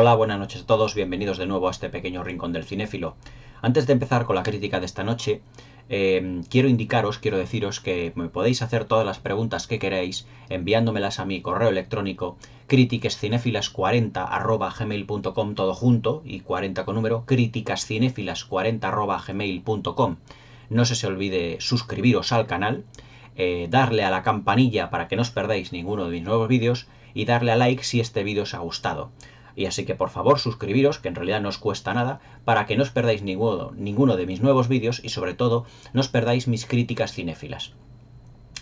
Hola, buenas noches a todos, bienvenidos de nuevo a este pequeño rincón del cinéfilo. Antes de empezar con la crítica de esta noche, quiero deciros que me podéis hacer todas las preguntas que queráis enviándomelas a mi correo electrónico criticascinefilas40@gmail.com, todo junto y 40 con número, criticascinefilas40@gmail.com. No se olvide suscribiros al canal, darle a la campanilla para que no os perdáis ninguno de mis nuevos vídeos y darle a like si este vídeo os ha gustado. Y así que por favor suscribiros, que en realidad no os cuesta nada, para que no os perdáis ninguno de mis nuevos vídeos y sobre todo no os perdáis mis críticas cinéfilas.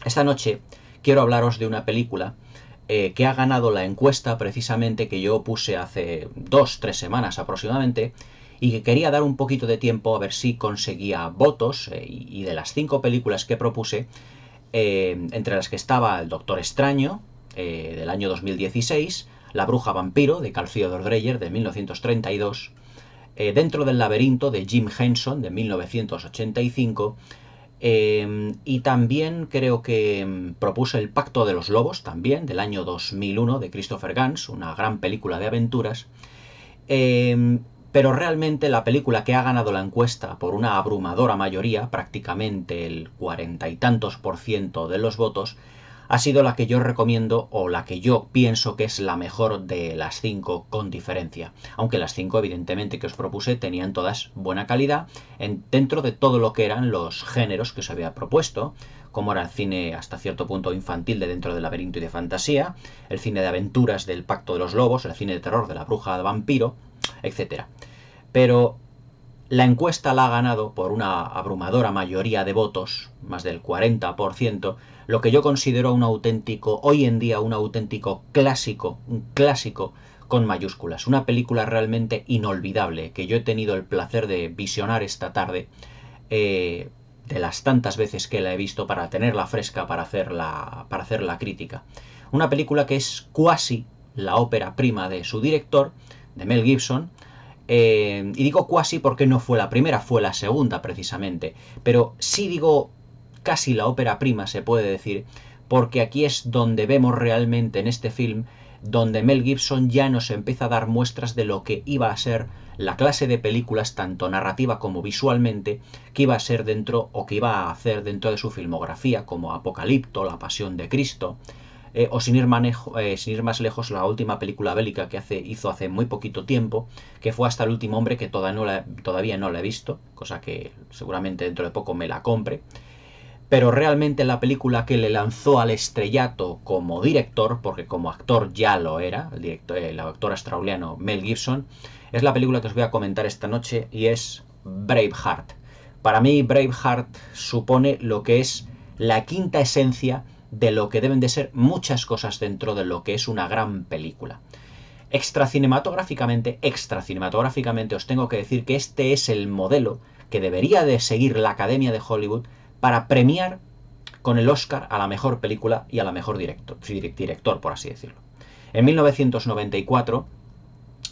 Esta noche quiero hablaros de una película que ha ganado la encuesta precisamente que yo puse hace 2-3 semanas aproximadamente y que quería dar un poquito de tiempo a ver si conseguía votos, y de las 5 películas que propuse, entre las que estaba El Doctor Extraño, del año 2016, La Bruja Vampiro, de Carl Theodor Dreyer, de 1932, Dentro del laberinto, de Jim Henson, de 1985, y también creo que propuse El Pacto de los Lobos, también, del año 2001, de Christopher Gans, una gran película de aventuras. Pero realmente la película que ha ganado la encuesta por una abrumadora mayoría, prácticamente el 40 y tantos % de los votos, ha sido la que yo recomiendo o la que yo pienso que es la mejor de las 5 con diferencia. Aunque las 5 evidentemente que os propuse tenían todas buena calidad dentro de todo lo que eran los géneros que os había propuesto, como era el cine hasta cierto punto infantil de Dentro del laberinto y de fantasía, el cine de aventuras del Pacto de los Lobos, el cine de terror de La Bruja de Vampiro, etc. Pero la encuesta la ha ganado por una abrumadora mayoría de votos, más del 40%, lo que yo considero hoy en día un auténtico clásico, un clásico con mayúsculas, una película realmente inolvidable que yo he tenido el placer de visionar esta tarde, de las tantas veces que la he visto para tenerla fresca para hacer la crítica. Una película que es cuasi la ópera prima de su director, de Mel Gibson. Y digo cuasi porque no fue la primera, fue la segunda precisamente. Pero sí digo casi la ópera prima, se puede decir, porque aquí es donde vemos realmente en este film, donde Mel Gibson ya nos empieza a dar muestras de lo que iba a ser la clase de películas, tanto narrativa como visualmente, que iba a ser dentro o que iba a hacer dentro de su filmografía, como Apocalipto, La Pasión de Cristo. O sin ir más lejos, la última película bélica que hizo hace muy poquito tiempo, que fue Hasta el último hombre, que todavía no la he visto, cosa que seguramente dentro de poco me la compre. Pero realmente la película que le lanzó al estrellato como director, porque como actor ya lo era, el actor australiano Mel Gibson, es la película que os voy a comentar esta noche y es Braveheart. Para mí Braveheart supone lo que es la quinta esencia de lo que deben de ser muchas cosas dentro de lo que es una gran película. Extracinematográficamente os tengo que decir que este es el modelo que debería de seguir la Academia de Hollywood para premiar con el Oscar a la mejor película y a la mejor director, por así decirlo. En 1994,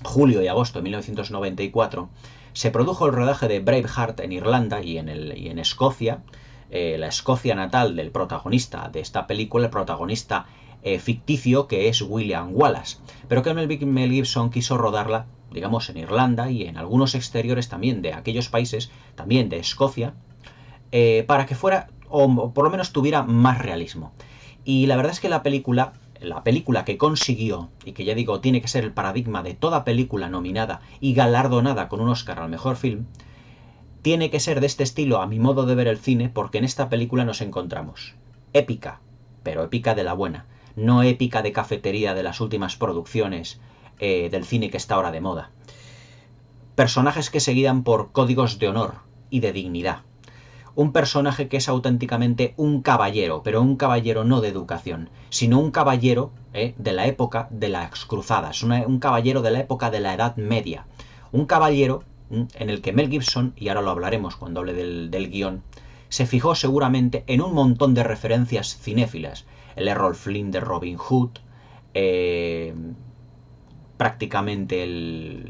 julio y agosto de 1994, se produjo el rodaje de Braveheart en Irlanda y en Escocia, la Escocia natal del protagonista de esta película, el protagonista ficticio, que es William Wallace, pero que Mel Gibson quiso rodarla, digamos, en Irlanda y en algunos exteriores también de aquellos países, también de Escocia, para que fuera, o por lo menos tuviera más realismo. Y la verdad es que la película que consiguió, y que ya digo, tiene que ser el paradigma de toda película nominada y galardonada con un Oscar al mejor film, tiene que ser de este estilo a mi modo de ver el cine, porque en esta película nos encontramos épica, pero épica de la buena, no épica de cafetería de las últimas producciones del cine que está ahora de moda. Personajes que se guían por códigos de honor y de dignidad. Un personaje que es auténticamente un caballero, pero un caballero no de educación, sino un caballero de la época de las cruzadas, un caballero de la época de la Edad Media, un caballero en el que Mel Gibson, y ahora lo hablaremos cuando hable del guión, se fijó seguramente en un montón de referencias cinéfilas. El Errol Flynn de Robin Hood, prácticamente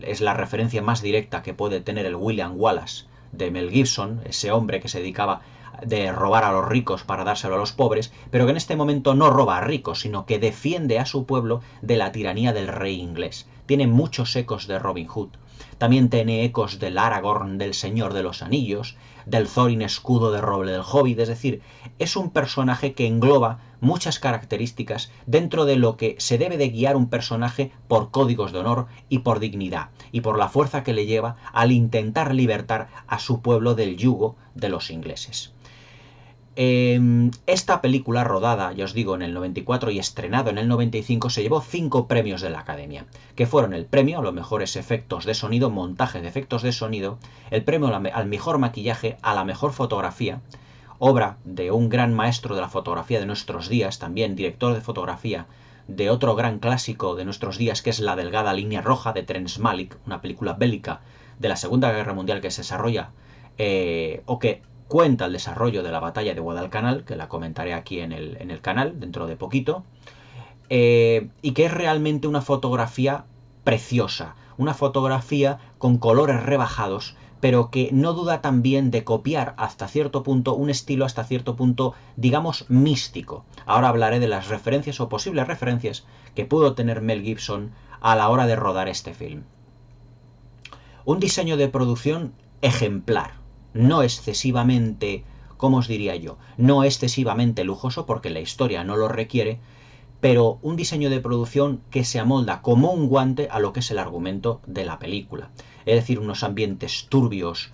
es la referencia más directa que puede tener el William Wallace de Mel Gibson, ese hombre que se dedicaba de robar a los ricos para dárselo a los pobres, pero que en este momento no roba a ricos, sino que defiende a su pueblo de la tiranía del rey inglés. Tiene muchos ecos de Robin Hood. También tiene ecos del Aragorn del Señor de los Anillos, del Thorin escudo de roble del Hobbit, es decir, es un personaje que engloba muchas características dentro de lo que se debe de guiar un personaje por códigos de honor y por dignidad, y por la fuerza que le lleva al intentar libertar a su pueblo del yugo de los ingleses. Esta película, rodada, ya os digo, en el 94 y estrenado en el 95, se llevó 5 premios de la Academia, que fueron el premio a los mejores efectos de sonido, montaje de efectos de sonido, el premio al mejor maquillaje, a la mejor fotografía, obra de un gran maestro de la fotografía de nuestros días, también director de fotografía de otro gran clásico de nuestros días, que es La delgada línea roja, de Terrence Malick, una película bélica de la Segunda Guerra Mundial que se desarrolla, o que cuenta el desarrollo de la batalla de Guadalcanal, que la comentaré aquí en el canal dentro de poquito, y que es realmente una fotografía preciosa, una fotografía con colores rebajados, pero que no duda también de copiar hasta cierto punto un estilo hasta cierto punto, digamos, místico. Ahora hablaré de las referencias o posibles referencias que pudo tener Mel Gibson a la hora de rodar este film. Un diseño de producción ejemplar, no excesivamente, ¿cómo os diría yo? No excesivamente lujoso, porque la historia no lo requiere, pero un diseño de producción que se amolda como un guante a lo que es el argumento de la película. Es decir, unos ambientes turbios,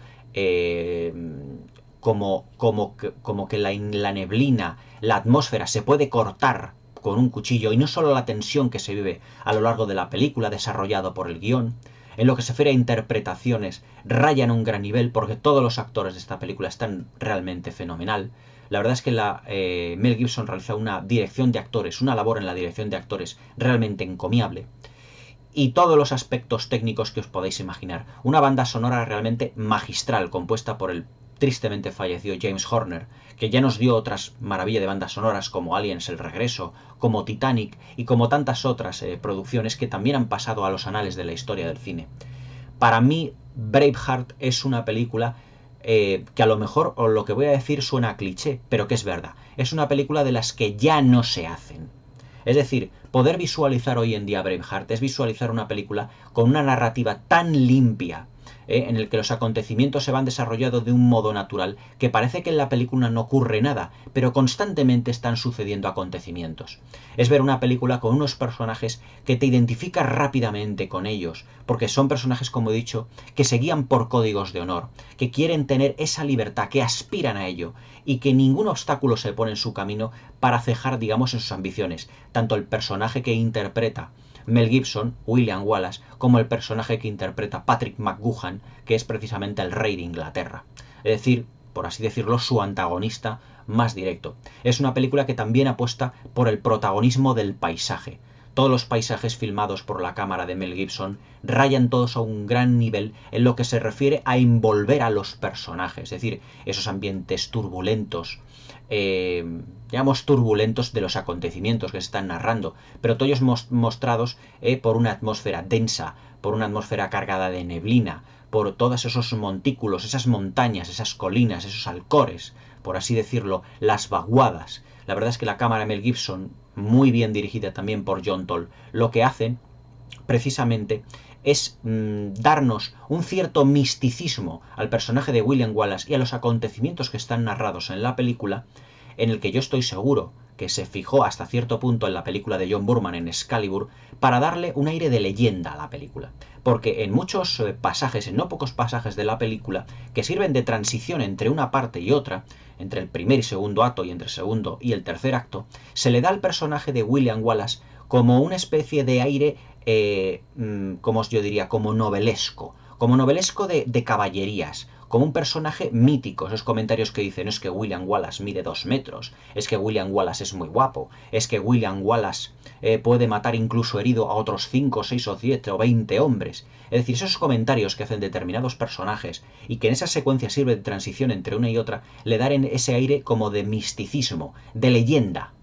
como que la neblina, la atmósfera se puede cortar con un cuchillo, y no solo la tensión que se vive a lo largo de la película desarrollado por el guión. En lo que se refiere a interpretaciones, rayan a un gran nivel, porque todos los actores de esta película están realmente fenomenal. La verdad es que Mel Gibson realizó una dirección de actores, una labor en la dirección de actores realmente encomiable. Y todos los aspectos técnicos que os podéis imaginar. Una banda sonora realmente magistral, compuesta por el tristemente fallecido James Horner, que ya nos dio otras maravillas de bandas sonoras como Aliens, El Regreso, como Titanic y como tantas otras producciones que también han pasado a los anales de la historia del cine. Para mí, Braveheart es una película que a lo mejor, o lo que voy a decir, suena a cliché, pero que es verdad. Es una película de las que ya no se hacen. Es decir, poder visualizar hoy en día Braveheart es visualizar una película con una narrativa tan limpia, en el que los acontecimientos se van desarrollando de un modo natural, que parece que en la película no ocurre nada, pero constantemente están sucediendo acontecimientos. Es ver una película con unos personajes que te identificas rápidamente con ellos, porque son personajes, como he dicho, que se guían por códigos de honor, que quieren tener esa libertad, que aspiran a ello, y que ningún obstáculo se pone en su camino para cejar, digamos, en sus ambiciones. Tanto el personaje que interpreta Mel Gibson, William Wallace, como el personaje que interpreta Patrick McGoohan, que es precisamente el rey de Inglaterra. Es decir, por así decirlo, su antagonista más directo. Es una película que también apuesta por el protagonismo del paisaje. Todos los paisajes filmados por la cámara de Mel Gibson rayan todos a un gran nivel en lo que se refiere a envolver a los personajes, es decir, esos ambientes turbulentos, digamos turbulentos de los acontecimientos que se están narrando, pero todos mostrados por una atmósfera densa, por una atmósfera cargada de neblina, por todos esos montículos, esas montañas, esas colinas, esos alcores, por así decirlo, las vaguadas. La verdad es que la cámara de Mel Gibson, muy bien dirigida también por John Toll, lo que hace precisamente es darnos un cierto misticismo al personaje de William Wallace y a los acontecimientos que están narrados en la película, en el que yo estoy seguro que se fijó hasta cierto punto en la película de John Boorman, en Excalibur, para darle un aire de leyenda a la película. Porque en muchos pasajes, en no pocos pasajes de la película, que sirven de transición entre una parte y otra, entre el primer y segundo acto y entre el segundo y el tercer acto, se le da al personaje de William Wallace como una especie de aire, como yo diría, como novelesco de caballerías, como un personaje mítico. Esos comentarios que dicen, es que William Wallace mide 2 metros, es que William Wallace es muy guapo, es que William Wallace puede matar incluso herido a otros 5, 6 o 7 o 20 hombres. Es decir, esos comentarios que hacen determinados personajes y que en esa secuencia sirve de transición entre una y otra, le dan ese aire como de misticismo, de leyenda.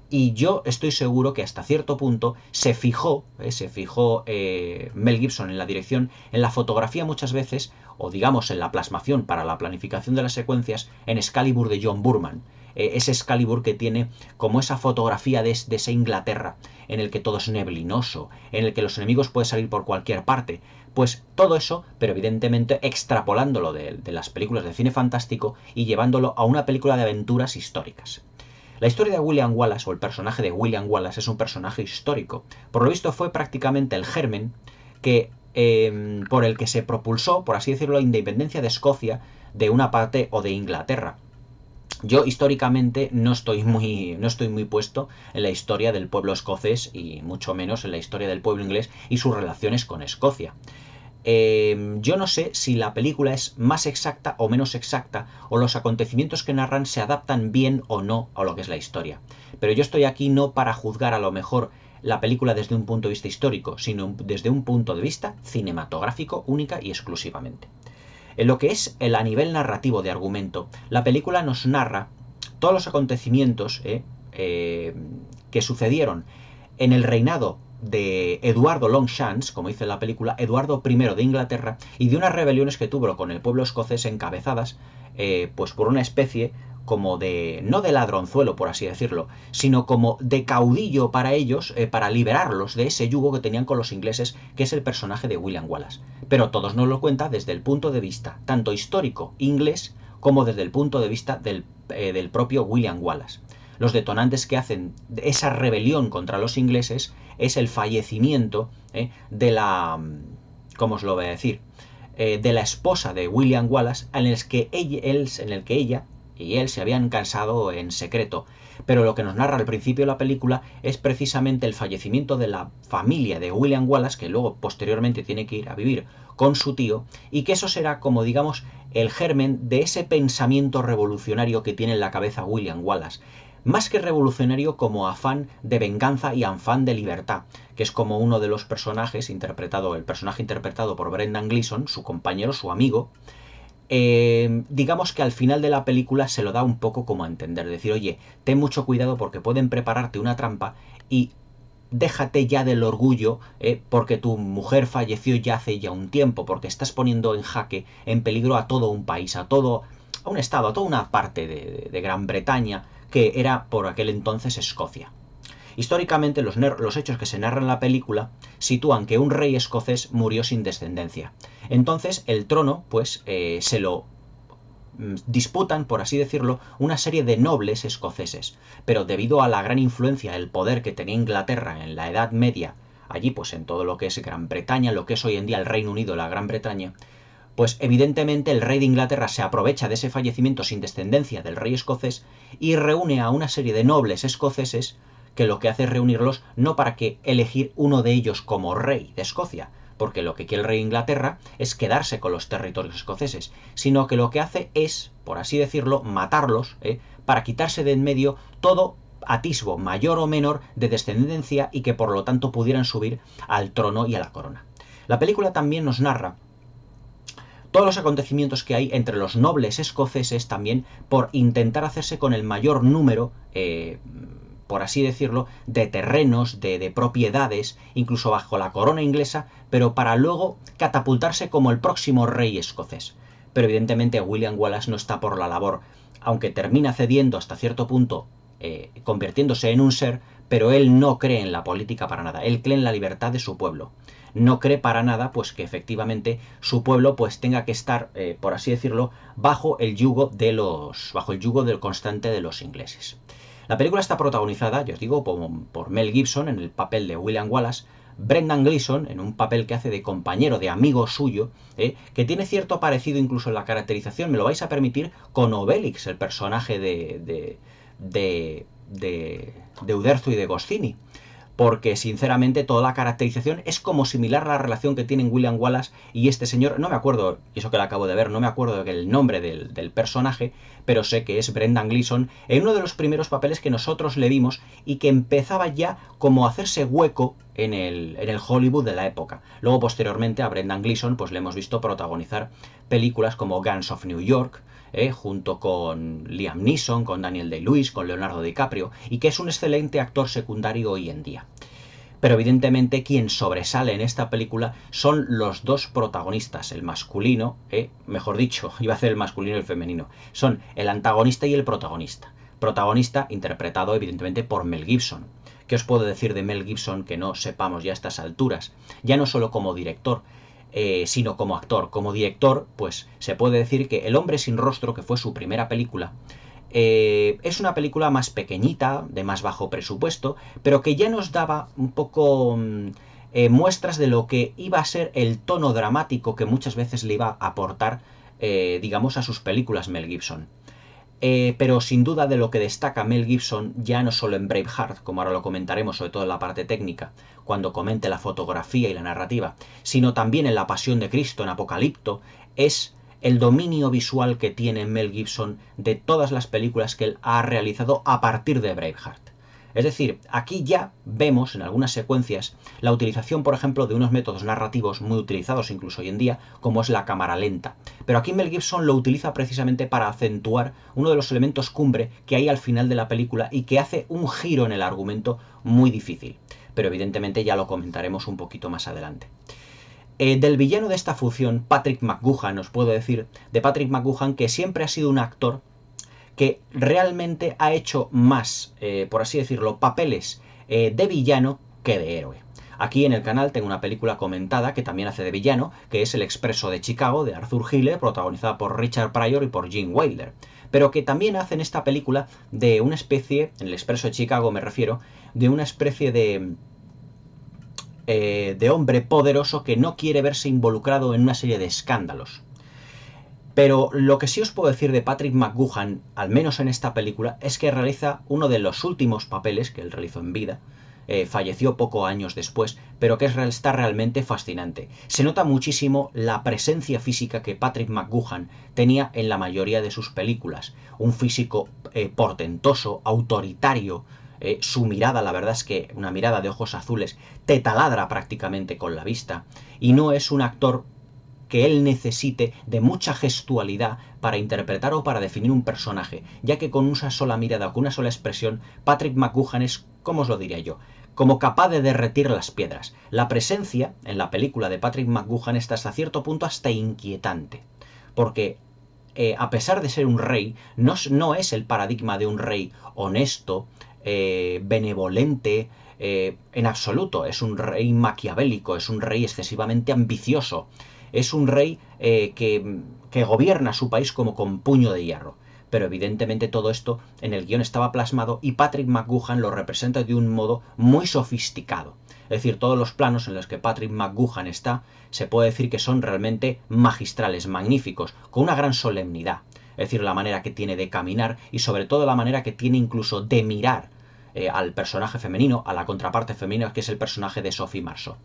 Y yo estoy seguro que hasta cierto punto se fijó Mel Gibson en la dirección, en la fotografía muchas veces, o digamos en la plasmación para la planificación de las secuencias, en Excalibur de John Boorman. Ese Excalibur que tiene como esa fotografía de esa Inglaterra, en el que todo es neblinoso, en el que los enemigos pueden salir por cualquier parte. Pues todo eso, pero evidentemente extrapolándolo de las películas de cine fantástico y llevándolo a una película de aventuras históricas. La historia de William Wallace, o el personaje de William Wallace, es un personaje histórico. Por lo visto fue prácticamente el germen que, por el que se propulsó, por así decirlo, la independencia de Escocia de una parte o de Inglaterra. Yo históricamente no estoy muy puesto en la historia del pueblo escocés y mucho menos en la historia del pueblo inglés y sus relaciones con Escocia. Yo no sé si la película es más exacta o menos exacta, o los acontecimientos que narran se adaptan bien o no a lo que es la historia. Pero yo estoy aquí no para juzgar a lo mejor la película desde un punto de vista histórico, sino desde un punto de vista cinematográfico única y exclusivamente. En lo que es a nivel narrativo de argumento, la película nos narra todos los acontecimientos que sucedieron en el reinado de Eduardo Longchamps, como dice en la película, Eduardo I de Inglaterra, y de unas rebeliones que tuvo con el pueblo escocés encabezadas pues por una especie como de, no de ladronzuelo por así decirlo, sino como de caudillo para ellos, para liberarlos de ese yugo que tenían con los ingleses, que es el personaje de William Wallace. Pero todos nos lo cuenta desde el punto de vista tanto histórico inglés como desde el punto de vista del propio William Wallace. Los detonantes que hacen esa rebelión contra los ingleses es el fallecimiento de la... ¿cómo os lo voy a decir? De la esposa de William Wallace, en el que ella y él se habían casado en secreto. Pero lo que nos narra al principio de la película es precisamente el fallecimiento de la familia de William Wallace, que luego posteriormente tiene que ir a vivir con su tío, y que eso será como digamos el germen de ese pensamiento revolucionario que tiene en la cabeza William Wallace. Más que revolucionario, como afán de venganza y afán de libertad, que es como uno de los personajes el personaje interpretado por Brendan Gleeson, su compañero, su amigo, digamos que al final de la película se lo da un poco como a entender, decir, oye, ten mucho cuidado porque pueden prepararte una trampa y déjate ya del orgullo porque tu mujer falleció ya hace ya un tiempo, porque estás poniendo en jaque, en peligro a todo un país, a un estado, a toda una parte de Gran Bretaña, que era por aquel entonces Escocia. Históricamente, los hechos que se narran en la película sitúan que un rey escocés murió sin descendencia. Entonces, el trono, pues, se lo disputan, por así decirlo, una serie de nobles escoceses. Pero debido a la gran influencia, el poder que tenía Inglaterra en la Edad Media, allí, pues, en todo lo que es Gran Bretaña, lo que es hoy en día el Reino Unido, la Gran Bretaña, pues evidentemente el rey de Inglaterra se aprovecha de ese fallecimiento sin descendencia del rey escocés y reúne a una serie de nobles escoceses que lo que hace es reunirlos no para que elegir uno de ellos como rey de Escocia, porque lo que quiere el rey de Inglaterra es quedarse con los territorios escoceses, sino que lo que hace es, por así decirlo, matarlos, para quitarse de en medio todo atisbo mayor o menor de descendencia y que por lo tanto pudieran subir al trono y a la corona. La película también nos narra todos los acontecimientos que hay entre los nobles escoceses también por intentar hacerse con el mayor número, por así decirlo, de terrenos, de propiedades, incluso bajo la corona inglesa, pero para luego catapultarse como el próximo rey escocés. Pero evidentemente William Wallace no está por la labor, aunque termina cediendo hasta cierto punto, convirtiéndose en un ser, pero él no cree en la política para nada, él cree en la libertad de su pueblo. No cree para nada pues que efectivamente su pueblo pues tenga que estar, por así decirlo, bajo el yugo del constante de los ingleses. La película está protagonizada, ya os digo, por Mel Gibson en el papel de William Wallace, Brendan Gleeson en un papel que hace de compañero, de amigo suyo, que tiene cierto parecido incluso en la caracterización, me lo vais a permitir, con Obelix, el personaje de Uderzo y de Goscinny. Porque sinceramente toda la caracterización es como similar a la relación que tienen William Wallace y este señor, no me acuerdo, eso que lo acabo de ver, no me acuerdo del nombre del personaje, pero sé que es Brendan Gleeson, en uno de los primeros papeles que nosotros le vimos y que empezaba ya como a hacerse hueco en el Hollywood de la época. Luego posteriormente a Brendan Gleeson pues le hemos visto protagonizar películas como Guns of New York, junto con Liam Neeson, con Daniel Day-Lewis, con Leonardo DiCaprio, y que es un excelente actor secundario hoy en día. Pero evidentemente quien sobresale en esta película son los dos protagonistas, el masculino, mejor dicho, iba a hacer el masculino y el femenino, son el antagonista y el protagonista. Protagonista interpretado evidentemente por Mel Gibson. ¿Qué os puedo decir de Mel Gibson que no sepamos ya a estas alturas? Ya no solo como director, sino como actor. Como director, pues se puede decir que El hombre sin rostro, que fue su primera película, es una película más pequeñita, de más bajo presupuesto, pero que ya nos daba un poco muestras de lo que iba a ser el tono dramático que muchas veces le iba a aportar, digamos, a sus películas Mel Gibson. Pero sin duda de lo que destaca Mel Gibson, ya no solo en Braveheart, como ahora lo comentaremos, sobre todo en la parte técnica, cuando comente la fotografía y la narrativa, sino también en La Pasión de Cristo, en Apocalipto, es el dominio visual que tiene Mel Gibson de todas las películas que él ha realizado a partir de Braveheart. Es decir, aquí ya vemos en algunas secuencias la utilización, por ejemplo, de unos métodos narrativos muy utilizados incluso hoy en día, como es la cámara lenta. Pero aquí Mel Gibson lo utiliza precisamente para acentuar uno de los elementos cumbre que hay al final de la película y que hace un giro en el argumento muy difícil. Pero evidentemente ya lo comentaremos un poquito más adelante. Del villano de esta función, Patrick McGoohan, os puedo decir, de Patrick McGoohan, que siempre ha sido un actor que realmente ha hecho más, por así decirlo, papeles de villano que de héroe. Aquí en el canal tengo una película comentada que también hace de villano, que es El Expreso de Chicago, de Arthur Hiller, protagonizada por Richard Pryor y por Gene Wilder, pero que también hace en esta película de una especie, en El Expreso de Chicago me refiero, de una especie de hombre poderoso que no quiere verse involucrado en una serie de escándalos. Pero lo que sí os puedo decir de Patrick McGoohan, al menos en esta película, es que realiza uno de los últimos papeles que él realizó en vida. Falleció pocos años después, pero que está realmente fascinante. Se nota muchísimo la presencia física que Patrick McGoohan tenía en la mayoría de sus películas. Un físico portentoso, autoritario. Su mirada, la verdad es que una mirada de ojos azules, te taladra prácticamente con la vista. Y no es un actor que él necesite de mucha gestualidad para interpretar o para definir un personaje, ya que con una sola mirada o con una sola expresión, Patrick McGoohan es, ¿cómo os lo diría yo?, como capaz de derretir las piedras. La presencia en la película de Patrick McGoohan está hasta cierto punto hasta inquietante, porque a pesar de ser un rey, no es el paradigma de un rey honesto, benevolente, en absoluto. Es un rey maquiavélico, es un rey excesivamente ambicioso, es un rey que gobierna su país como con puño de hierro. Pero evidentemente todo esto en el guión estaba plasmado y Patrick McGoohan lo representa de un modo muy sofisticado. Es decir, todos los planos en los que Patrick McGoohan está, se puede decir que son realmente magistrales, magníficos, con una gran solemnidad. Es decir, la manera que tiene de caminar y sobre todo la manera que tiene incluso de mirar al personaje femenino, a la contraparte femenina, que es el personaje de Sophie Marceau.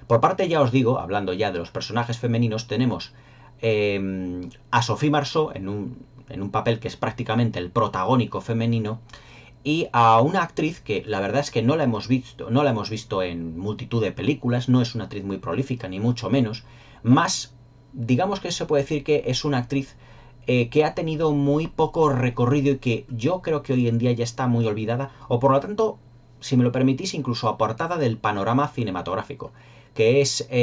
Por parte, ya os digo, hablando ya de los personajes femeninos, tenemos a Sophie Marceau en un papel que es prácticamente el protagónico femenino, y a una actriz que la verdad es que no la hemos visto en multitud de películas, no es una actriz muy prolífica, ni mucho menos, más, digamos que se puede decir que es una actriz que ha tenido muy poco recorrido y que yo creo que hoy en día ya está muy olvidada, o por lo tanto, si me lo permitís, incluso apartada del panorama cinematográfico, que es, si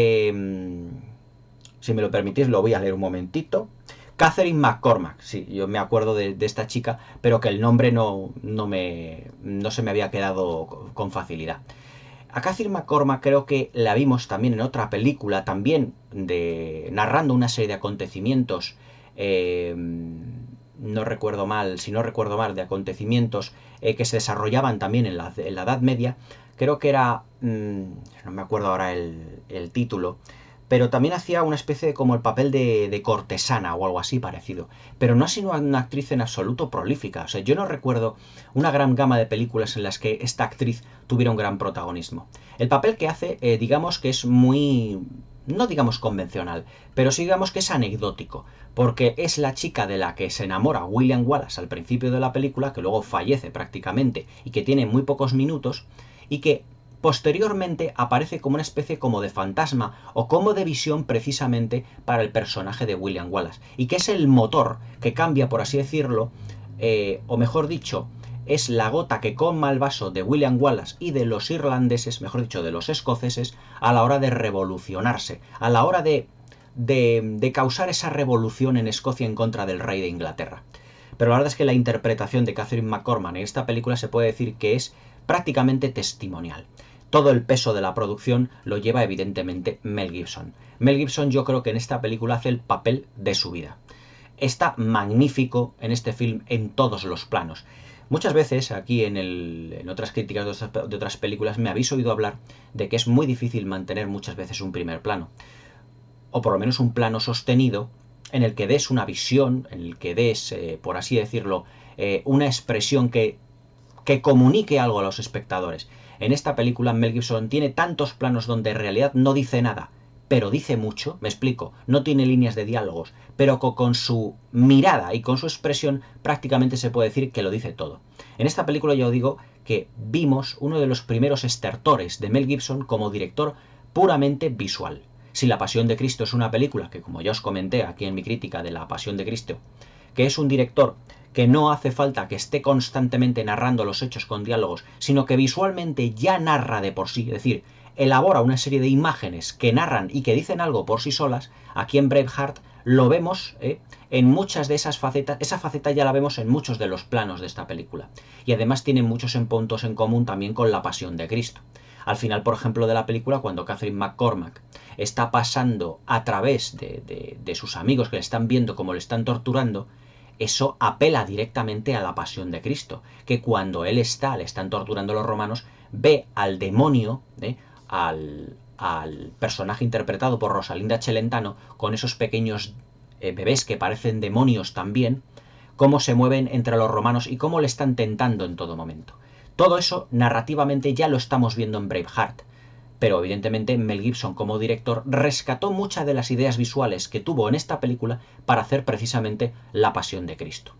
me lo permitís, lo voy a leer un momentito. Catherine McCormack, sí, yo me acuerdo de esta chica, pero que el nombre no se me había quedado con facilidad. A Catherine McCormack creo que la vimos también en otra película, también narrando una serie de acontecimientos, no recuerdo mal, de acontecimientos que se desarrollaban también en la Edad Media. Creo que era, no me acuerdo ahora el título, pero también hacía una especie de como el papel de cortesana o algo así parecido. Pero no ha sido una actriz en absoluto prolífica. O sea, yo no recuerdo una gran gama de películas en las que esta actriz tuviera un gran protagonismo. El papel que hace, digamos que es muy, no digamos convencional, pero sí digamos que es anecdótico, porque es la chica de la que se enamora William Wallace al principio de la película, que luego fallece prácticamente y que tiene muy pocos minutos, y que posteriormente aparece como una especie como de fantasma o como de visión precisamente para el personaje de William Wallace, y que es el motor que cambia, por así decirlo, o mejor dicho, es la gota que colma el vaso de William Wallace y de los irlandeses, mejor dicho, de los escoceses, a la hora de revolucionarse, a la hora de causar esa revolución en Escocia en contra del rey de Inglaterra. Pero la verdad es que la interpretación de Catherine McCormack en esta película se puede decir que es prácticamente testimonial. Todo el peso de la producción lo lleva evidentemente Mel Gibson. Mel Gibson yo creo que en esta película hace el papel de su vida. Está magnífico en este film en todos los planos. Muchas veces aquí en otras críticas de otras películas me habéis oído hablar de que es muy difícil mantener muchas veces un primer plano, o por lo menos un plano sostenido en el que des una visión, en el que des, por así decirlo, una expresión que comunique algo a los espectadores. En esta película Mel Gibson tiene tantos planos donde en realidad no dice nada, pero dice mucho, me explico, no tiene líneas de diálogos, pero con su mirada y con su expresión prácticamente se puede decir que lo dice todo. En esta película yo digo que vimos uno de los primeros estertores de Mel Gibson como director puramente visual. Si La Pasión de Cristo es una película que, como ya os comenté aquí en mi crítica de La Pasión de Cristo, que es un director que no hace falta que esté constantemente narrando los hechos con diálogos, sino que visualmente ya narra de por sí, es decir, elabora una serie de imágenes que narran y que dicen algo por sí solas, aquí en Braveheart lo vemos en muchas de esas facetas. Esa faceta ya la vemos en muchos de los planos de esta película. Y además tiene muchos puntos en común también con La Pasión de Cristo. Al final, por ejemplo, de la película, cuando Catherine McCormack está pasando a través de sus amigos que le están viendo cómo le están torturando, eso apela directamente a la Pasión de Cristo, que cuando le están torturando los romanos, ve al demonio, al personaje interpretado por Rosalinda Celentano, con esos pequeños bebés que parecen demonios también, cómo se mueven entre los romanos y cómo le están tentando en todo momento. Todo eso narrativamente ya lo estamos viendo en Braveheart, pero evidentemente Mel Gibson como director rescató muchas de las ideas visuales que tuvo en esta película para hacer precisamente La Pasión de Cristo.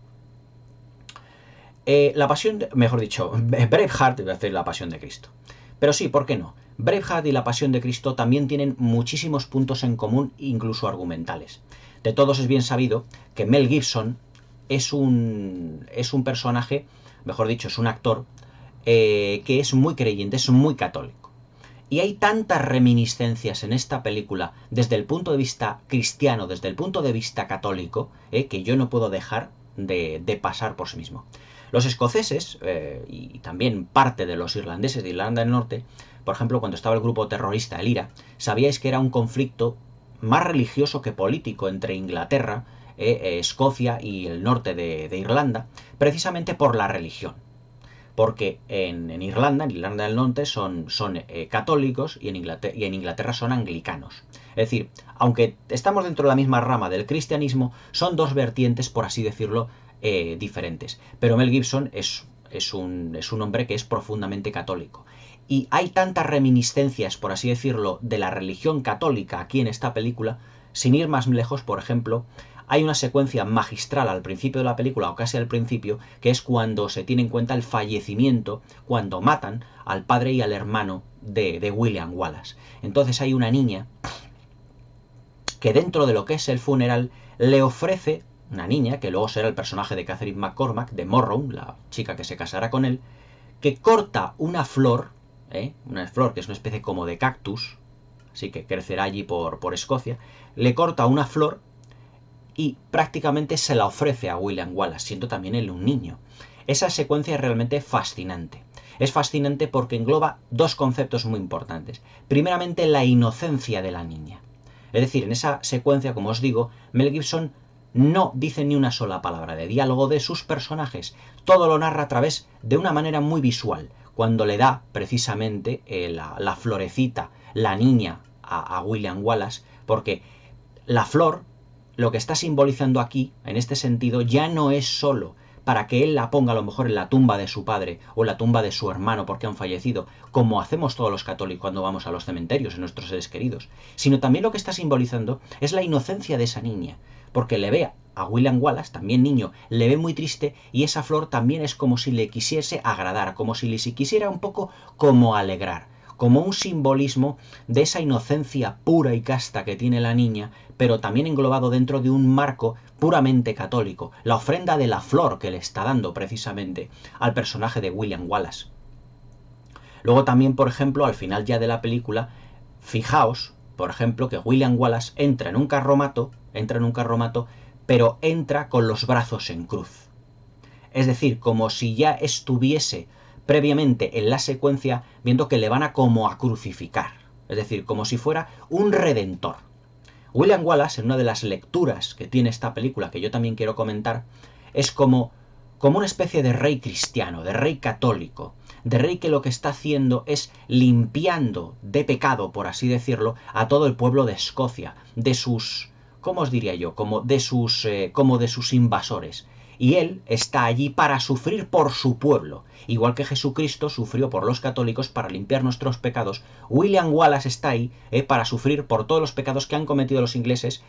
Braveheart, iba a decir La Pasión de Cristo. Pero sí, ¿por qué no? Braveheart y La Pasión de Cristo también tienen muchísimos puntos en común, incluso argumentales. De todos es bien sabido que Mel Gibson es un personaje, mejor dicho, es un actor que es muy creyente, es muy católico. Y hay tantas reminiscencias en esta película desde el punto de vista cristiano, desde el punto de vista católico, que yo no puedo dejar de pasar por sí mismo. Los escoceses, y también parte de los irlandeses de Irlanda del Norte, por ejemplo, cuando estaba el grupo terrorista, el IRA, sabíais que era un conflicto más religioso que político entre Inglaterra, Escocia y el norte de Irlanda, precisamente por la religión. Porque en Irlanda del Norte son católicos y en Inglaterra son anglicanos. Es decir, aunque estamos dentro de la misma rama del cristianismo, son dos vertientes, por así decirlo, diferentes. Pero Mel Gibson es un hombre que es profundamente católico. Y hay tantas reminiscencias, por así decirlo, de la religión católica aquí en esta película, sin ir más lejos, por ejemplo, hay una secuencia magistral al principio de la película, o casi al principio, que es cuando se tiene en cuenta el fallecimiento, cuando matan al padre y al hermano de William Wallace. Entonces hay una niña que dentro de lo que es el funeral le ofrece, una niña, que luego será el personaje de Catherine McCormack, de Morrow, la chica que se casará con él, que corta una flor que es una especie como de cactus, así que crecerá allí por Escocia, le corta una flor y prácticamente se la ofrece a William Wallace, siendo también él un niño. Esa secuencia es realmente fascinante. Es fascinante porque engloba dos conceptos muy importantes. Primeramente, la inocencia de la niña. Es decir, en esa secuencia, como os digo, Mel Gibson no dice ni una sola palabra de diálogo de sus personajes. Todo lo narra a través de una manera muy visual. Cuando le da precisamente la florecita, la niña, a William Wallace, porque la flor, lo que está simbolizando aquí, en este sentido, ya no es solo para que él la ponga a lo mejor en la tumba de su padre o en la tumba de su hermano porque han fallecido, como hacemos todos los católicos cuando vamos a los cementerios, en nuestros seres queridos, sino también lo que está simbolizando es la inocencia de esa niña, porque le ve a William Wallace, también niño, le ve muy triste y esa flor también es como si le quisiese agradar, como si le quisiera un poco como alegrar, como un simbolismo de esa inocencia pura y casta que tiene la niña, pero también englobado dentro de un marco puramente católico, la ofrenda de la flor que le está dando precisamente al personaje de William Wallace. Luego también, por ejemplo, al final ya de la película, fijaos, por ejemplo, que William Wallace entra en un carromato, pero entra con los brazos en cruz. Es decir, como si ya estuviese previamente en la secuencia viendo que le van a como a crucificar. Es decir, como si fuera un redentor. William Wallace, en una de las lecturas que tiene esta película, que yo también quiero comentar, es como una especie de rey cristiano, de rey católico, de rey que lo que está haciendo es limpiando de pecado, por así decirlo, a todo el pueblo de Escocia, de sus, ¿cómo os diría yo? Como de sus invasores. Y él está allí para sufrir por su pueblo. Igual que Jesucristo sufrió por los católicos para limpiar nuestros pecados, William Wallace está ahí para sufrir por todos los pecados que han cometido los ingleses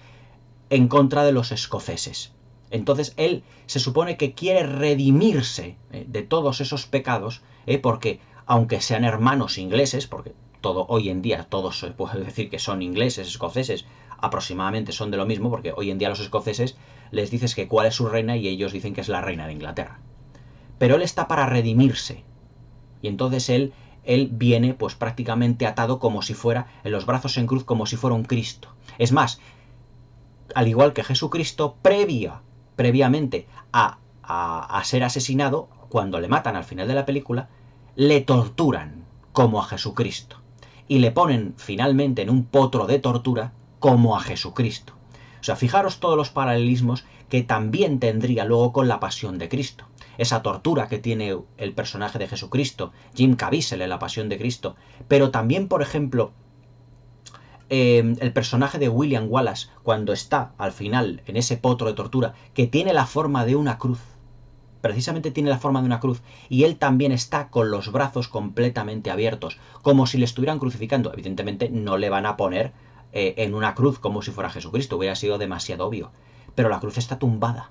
en contra de los escoceses. Entonces él se supone que quiere redimirse de todos esos pecados, porque aunque sean hermanos ingleses, porque hoy en día todos se puede decir que son ingleses, escoceses, aproximadamente son de lo mismo, porque hoy en día los escoceses les dices que cuál es su reina y ellos dicen que es la reina de Inglaterra. Pero él está para redimirse. Y entonces él viene pues prácticamente atado como si fuera, en los brazos en cruz, como si fuera un Cristo. Es más, al igual que Jesucristo, previamente a ser asesinado, cuando le matan al final de la película, le torturan como a Jesucristo. Y le ponen finalmente en un potro de tortura como a Jesucristo. O sea, fijaros todos los paralelismos que también tendría luego con la pasión de Cristo. Esa tortura que tiene el personaje de Jesucristo, Jim Caviezel en la pasión de Cristo, pero también, por ejemplo, el personaje de William Wallace, cuando está al final en ese potro de tortura, que tiene la forma de una cruz, precisamente tiene la forma de una cruz, y él también está con los brazos completamente abiertos, como si le estuvieran crucificando. Evidentemente no le van a poner en una cruz como si fuera Jesucristo, hubiera sido demasiado obvio, pero la cruz está tumbada,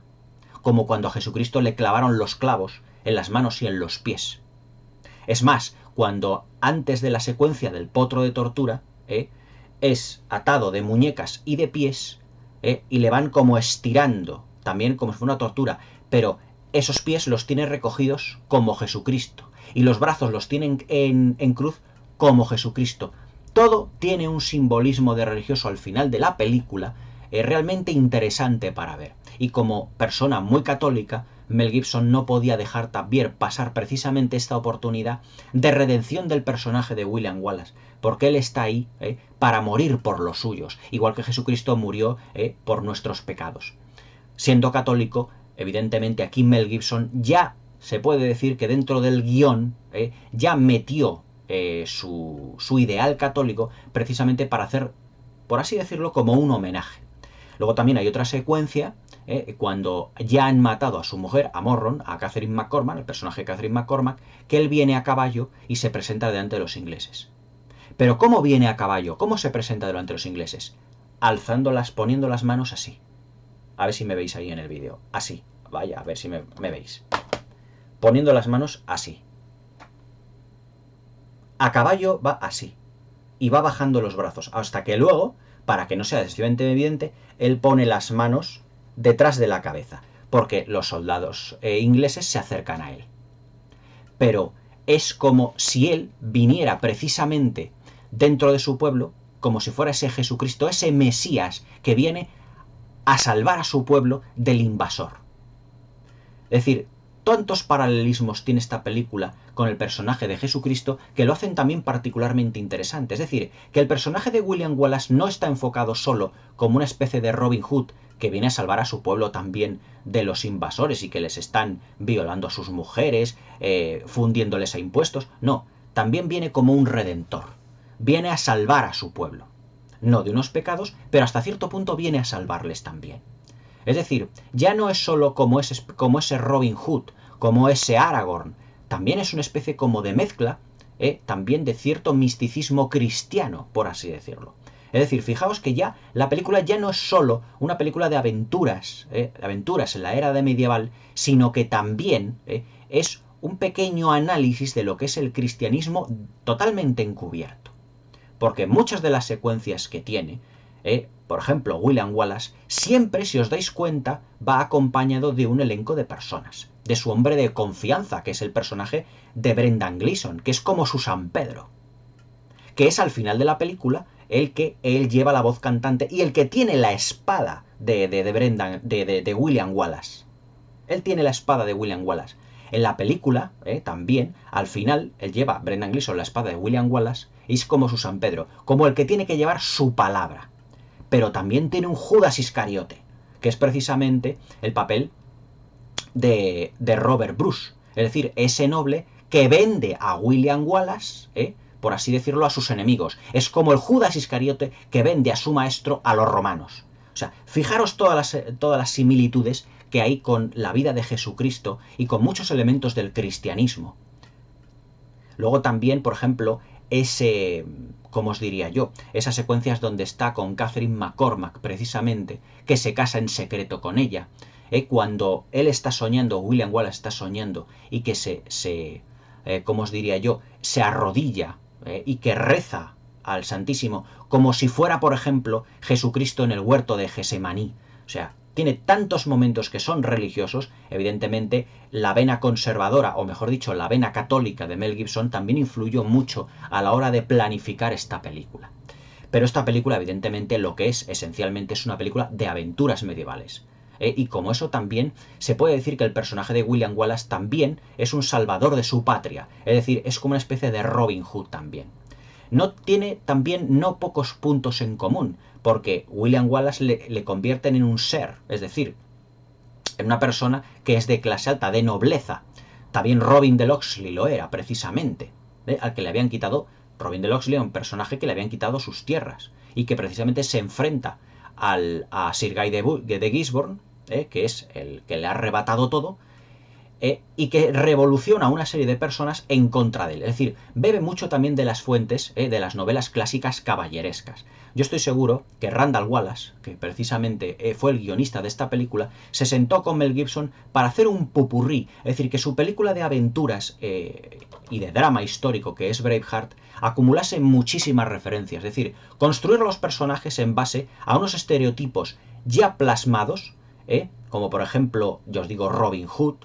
como cuando a Jesucristo le clavaron los clavos en las manos y en los pies. Es más, cuando antes de la secuencia del potro de tortura, es atado de muñecas y de pies, y le van como estirando, también como si fuera una tortura, pero esos pies los tiene recogidos como Jesucristo, y los brazos los tienen en cruz como Jesucristo. Todo tiene un simbolismo de religioso al final de la película, realmente interesante para ver. Y como persona muy católica, Mel Gibson no podía dejar también pasar precisamente esta oportunidad de redención del personaje de William Wallace, porque él está ahí para morir por los suyos, igual que Jesucristo murió por nuestros pecados. Siendo católico, evidentemente aquí Mel Gibson ya se puede decir que dentro del guión ya metió su ideal católico precisamente para hacer, por así decirlo, como un homenaje. Luego también hay otra secuencia cuando ya han matado a su mujer, a Morron, a Catherine McCormack, el personaje de Catherine McCormack, que él viene a caballo y se presenta delante de los ingleses. Pero ¿cómo viene a caballo? ¿Cómo se presenta delante de los ingleses? Poniendo las manos así. A ver si me veis ahí en el vídeo. Así. Vaya, a ver si me veis. Poniendo las manos así. A caballo va así. Y va bajando los brazos. Hasta que luego, para que no sea excesivamente evidente, él pone las manos detrás de la cabeza. Porque los soldados ingleses se acercan a él. Pero es como si él viniera precisamente dentro de su pueblo, como si fuera ese Jesucristo, ese Mesías que viene a salvar a su pueblo del invasor. Es decir, tantos paralelismos tiene esta película con el personaje de Jesucristo que lo hacen también particularmente interesante. Es decir, que el personaje de William Wallace no está enfocado solo como una especie de Robin Hood que viene a salvar a su pueblo también de los invasores y que les están violando a sus mujeres, fundiéndoles a impuestos. No, también viene como un redentor. Viene a salvar a su pueblo. No de unos pecados, pero hasta cierto punto viene a salvarles también. Es decir, ya no es solo como ese Robin Hood, como ese Aragorn, también es una especie como de mezcla, también de cierto misticismo cristiano, por así decirlo. Es decir, fijaos que ya la película ya no es solo una película de aventuras en la era medieval, sino que también es un pequeño análisis de lo que es el cristianismo totalmente encubierto. Porque muchas de las secuencias que tiene, por ejemplo, William Wallace, siempre, si os dais cuenta, va acompañado de un elenco de personas, de su hombre de confianza, que es el personaje de Brendan Gleeson, que es como su San Pedro, que es al final de la película el que él lleva la voz cantante y el que tiene la espada de William Wallace. Él tiene la espada de William Wallace. En la película, también, al final, él lleva, Brendan Gleeson, la espada de William Wallace, y es como su San Pedro, como el que tiene que llevar su palabra. Pero también tiene un Judas Iscariote, que es precisamente el papel de Robert Bruce, es decir, ese noble que vende a William Wallace, por así decirlo, a sus enemigos. Es como el Judas Iscariote que vende a su maestro a los romanos. O sea, fijaros todas las similitudes que hay con la vida de Jesucristo y con muchos elementos del cristianismo. Luego también, por ejemplo, ¿cómo os diría yo? Esas secuencias donde está con Catherine McCormack, precisamente, que se casa en secreto con ella, cuando él está soñando, William Wallace está soñando, y que ¿cómo os diría yo? Se arrodilla y que reza al Santísimo, como si fuera, por ejemplo, Jesucristo en el huerto de Gesemaní. O sea, tiene tantos momentos que son religiosos. Evidentemente, la vena conservadora, o mejor dicho, la vena católica de Mel Gibson también influyó mucho a la hora de planificar esta película. Pero esta película, evidentemente, lo que es esencialmente es una película de aventuras medievales. Y como eso también se puede decir que el personaje de William Wallace también es un salvador de su patria. Es decir, es como una especie de Robin Hood también. Tiene también no pocos puntos en común, porque William Wallace le convierten en un ser, es decir, en una persona que es de clase alta, de nobleza. También Robin de Locksley lo era, precisamente, al que le habían quitado, Robin de Locksley, un personaje que le habían quitado sus tierras, y que precisamente se enfrenta a Sir Guy de Gisborne, que es el que le ha arrebatado todo, y que revoluciona a una serie de personas en contra de él. Es decir, bebe mucho también de las fuentes de las novelas clásicas caballerescas. Yo estoy seguro que Randall Wallace, que precisamente fue el guionista de esta película, se sentó con Mel Gibson para hacer un popurrí. Es decir, que su película de aventuras y de drama histórico, que es Braveheart, acumulase muchísimas referencias. Es decir, construir los personajes en base a unos estereotipos ya plasmados, como por ejemplo, yo os digo, Robin Hood,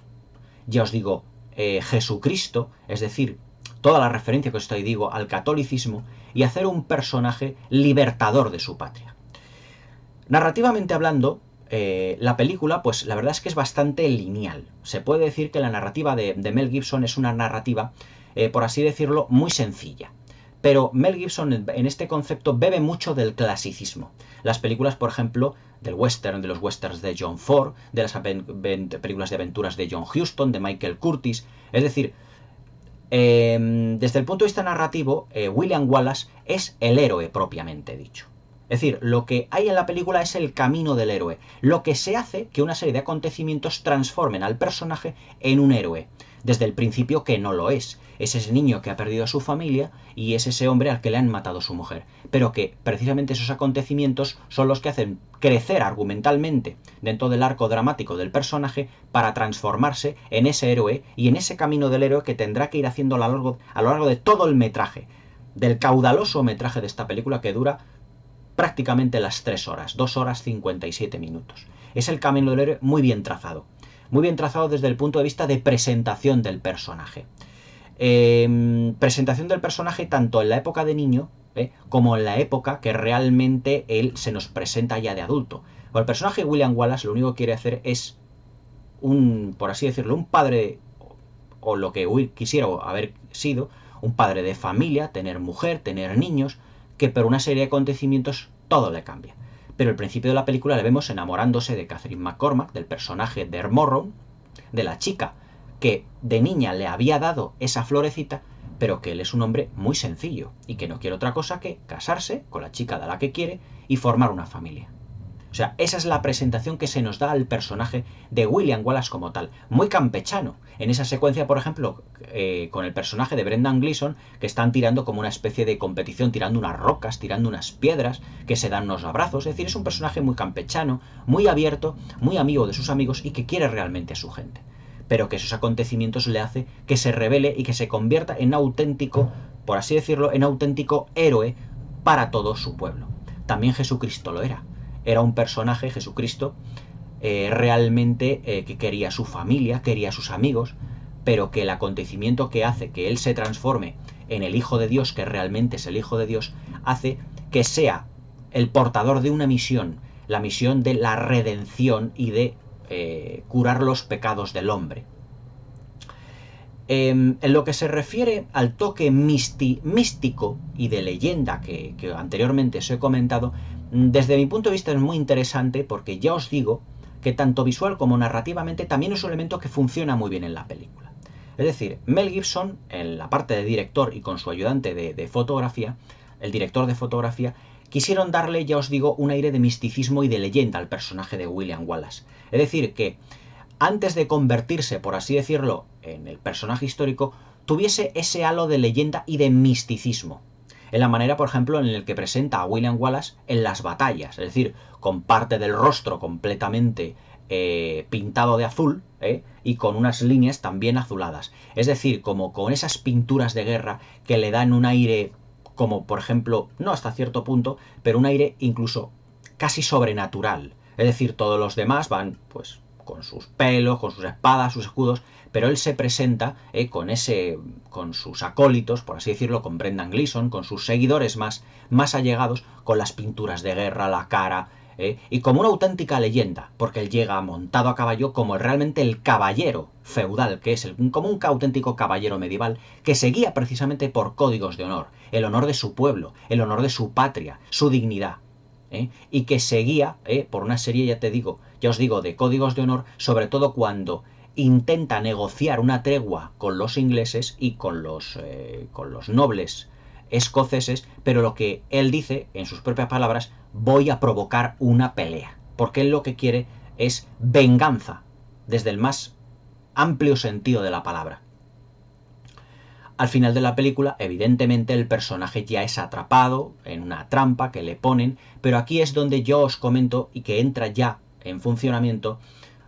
ya os digo, Jesucristo, es decir, toda la referencia que os estoy digo al catolicismo, y hacer un personaje libertador de su patria. Narrativamente hablando, la película, pues la verdad es que es bastante lineal. Se puede decir que la narrativa de Mel Gibson es una narrativa, por así decirlo, muy sencilla. Pero Mel Gibson en este concepto bebe mucho del clasicismo. Las películas, por ejemplo, del western, de los westerns de John Ford, de las películas de aventuras de John Huston, de Michael Curtis. Es decir, desde el punto de vista narrativo, William Wallace es el héroe propiamente dicho. Es decir, lo que hay en la película es el camino del héroe, lo que se hace que una serie de acontecimientos transformen al personaje en un héroe. Desde el principio que no lo es. Es ese niño que ha perdido a su familia y es ese hombre al que le han matado a su mujer. Pero que precisamente esos acontecimientos son los que hacen crecer argumentalmente dentro del arco dramático del personaje para transformarse en ese héroe y en ese camino del héroe que tendrá que ir haciendo a lo largo de todo el metraje. Del caudaloso metraje de esta película que dura prácticamente las 3 horas, 2 horas 57 minutos. Es el camino del héroe muy bien trazado. Muy bien trazado desde el punto de vista de presentación del personaje. Presentación del personaje tanto en la época de niño como en la época que realmente él se nos presenta ya de adulto. O el personaje de William Wallace lo único que quiere hacer es por así decirlo, un padre, o lo que quisiera haber sido, un padre de familia, tener mujer, tener niños, que por una serie de acontecimientos todo le cambia. Pero al principio de la película le vemos enamorándose de Catherine McCormack, del personaje de Morrow, de la chica que de niña le había dado esa florecita, pero que él es un hombre muy sencillo y que no quiere otra cosa que casarse con la chica de la que quiere y formar una familia. O sea, esa es la presentación que se nos da al personaje de William Wallace como tal, muy campechano. En esa secuencia, por ejemplo, con el personaje de Brendan Gleeson, que están tirando como una especie de competición, tirando unas rocas, tirando unas piedras, que se dan unos abrazos. Es decir, es un personaje muy campechano, muy abierto, muy amigo de sus amigos y que quiere realmente a su gente. pero que esos acontecimientos le hace que se rebele y que se convierta en auténtico, por así decirlo, en auténtico héroe para todo su pueblo. También Jesucristo lo era. Era un personaje, Jesucristo, realmente que quería a su familia, quería a sus amigos, pero que el acontecimiento que hace que él se transforme en el Hijo de Dios, que realmente es el Hijo de Dios, hace que sea el portador de una misión, la misión de la redención y de curar los pecados del hombre. En lo que se refiere al toque místico y de leyenda que anteriormente os he comentado, desde mi punto de vista es muy interesante porque ya os digo que tanto visual como narrativamente también es un elemento que funciona muy bien en la película. Es decir, Mel Gibson, en la parte de director y con su ayudante de fotografía, el director de fotografía, quisieron darle, ya os digo, un aire de misticismo y de leyenda al personaje de William Wallace. Es decir, que antes de convertirse, por así decirlo, en el personaje histórico, tuviese ese halo de leyenda y de misticismo. En la manera, por ejemplo, en el que presenta a William Wallace en las batallas, es decir, con parte del rostro completamente pintado de azul y con unas líneas también azuladas. Es decir, como con esas pinturas de guerra que le dan un aire, como por ejemplo, no hasta cierto punto, pero un aire incluso casi sobrenatural. Es decir, todos los demás van, pues, con sus pelos, con sus espadas, sus escudos, pero él se presenta con sus acólitos, por así decirlo, con Brendan Gleeson, con sus seguidores más allegados, con las pinturas de guerra, la cara, y como una auténtica leyenda, porque él llega montado a caballo como realmente el caballero feudal, que es como un auténtico caballero medieval, que se guía precisamente por códigos de honor, el honor de su pueblo, el honor de su patria, su dignidad. Y que se guía por una serie, ya os digo, de códigos de honor, sobre todo cuando intenta negociar una tregua con los ingleses y con los nobles escoceses, pero lo que él dice, en sus propias palabras, voy a provocar una pelea, porque él lo que quiere es venganza, desde el más amplio sentido de la palabra. Al final de la película, evidentemente, el personaje ya es atrapado en una trampa que le ponen, pero aquí es donde yo os comento y que entra ya en funcionamiento,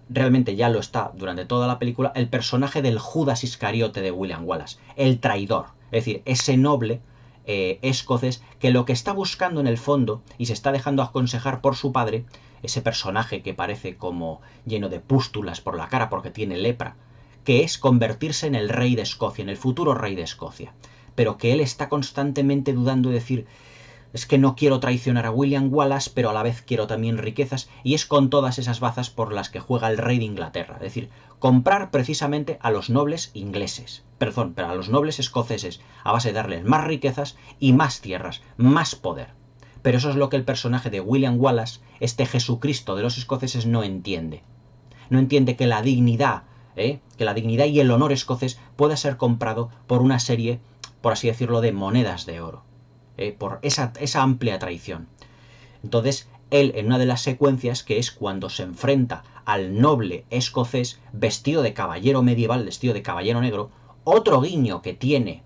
realmente ya lo está durante toda la película, el personaje del Judas Iscariote de William Wallace, el traidor, es decir, ese noble escocés que lo que está buscando en el fondo y se está dejando aconsejar por su padre, ese personaje que parece como lleno de pústulas por la cara porque tiene lepra, que es convertirse en el rey de Escocia, en el futuro rey de Escocia, pero que él está constantemente dudando de decir, es que no quiero traicionar a William Wallace, pero a la vez quiero también riquezas, y es con todas esas bazas por las que juega el rey de Inglaterra, es decir, comprar precisamente a los nobles ingleses, pero a los nobles escoceses, a base de darles más riquezas y más tierras, más poder. Pero eso es lo que el personaje de William Wallace, este Jesucristo de los escoceses, no entiende. No entiende que la dignidad y el honor escocés pueda ser comprado por una serie, por así decirlo, de monedas de oro, por esa amplia traición. Entonces, él, en una de las secuencias, que es cuando se enfrenta al noble escocés vestido de caballero medieval, vestido de caballero negro, otro guiño que tiene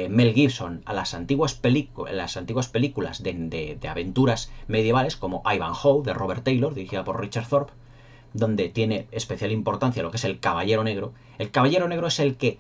Mel Gibson a las antiguas películas de aventuras medievales, como Ivanhoe, de Robert Taylor, dirigida por Richard Thorpe, donde tiene especial importancia lo que es el Caballero Negro. El Caballero Negro es el que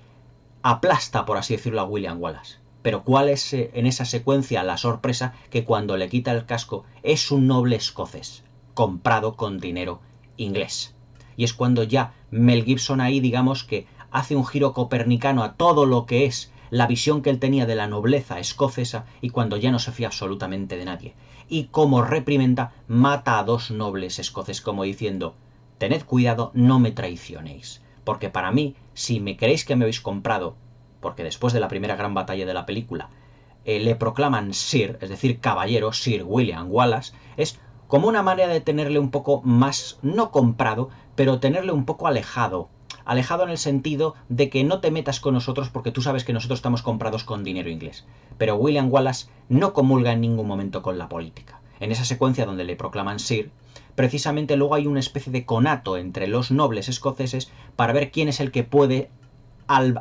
aplasta, por así decirlo, a William Wallace. Pero ¿cuál es en esa secuencia la sorpresa? Que cuando le quita el casco es un noble escocés, comprado con dinero inglés. Y es cuando ya Mel Gibson ahí, digamos que hace un giro copernicano a todo lo que es la visión que él tenía de la nobleza escocesa, y cuando ya no se fía absolutamente de nadie. Y como reprimenda, mata a dos nobles escoceses, como diciendo, tened cuidado, no me traicionéis, porque para mí, si me creéis que me habéis comprado, porque después de la primera gran batalla de la película le proclaman Sir, es decir, caballero, Sir William Wallace, es como una manera de tenerle un poco más, no comprado, pero tenerle un poco alejado en el sentido de que no te metas con nosotros porque tú sabes que nosotros estamos comprados con dinero inglés. Pero William Wallace no comulga en ningún momento con la política. En esa secuencia donde le proclaman Sir, precisamente luego hay una especie de conato entre los nobles escoceses para ver quién es el que puede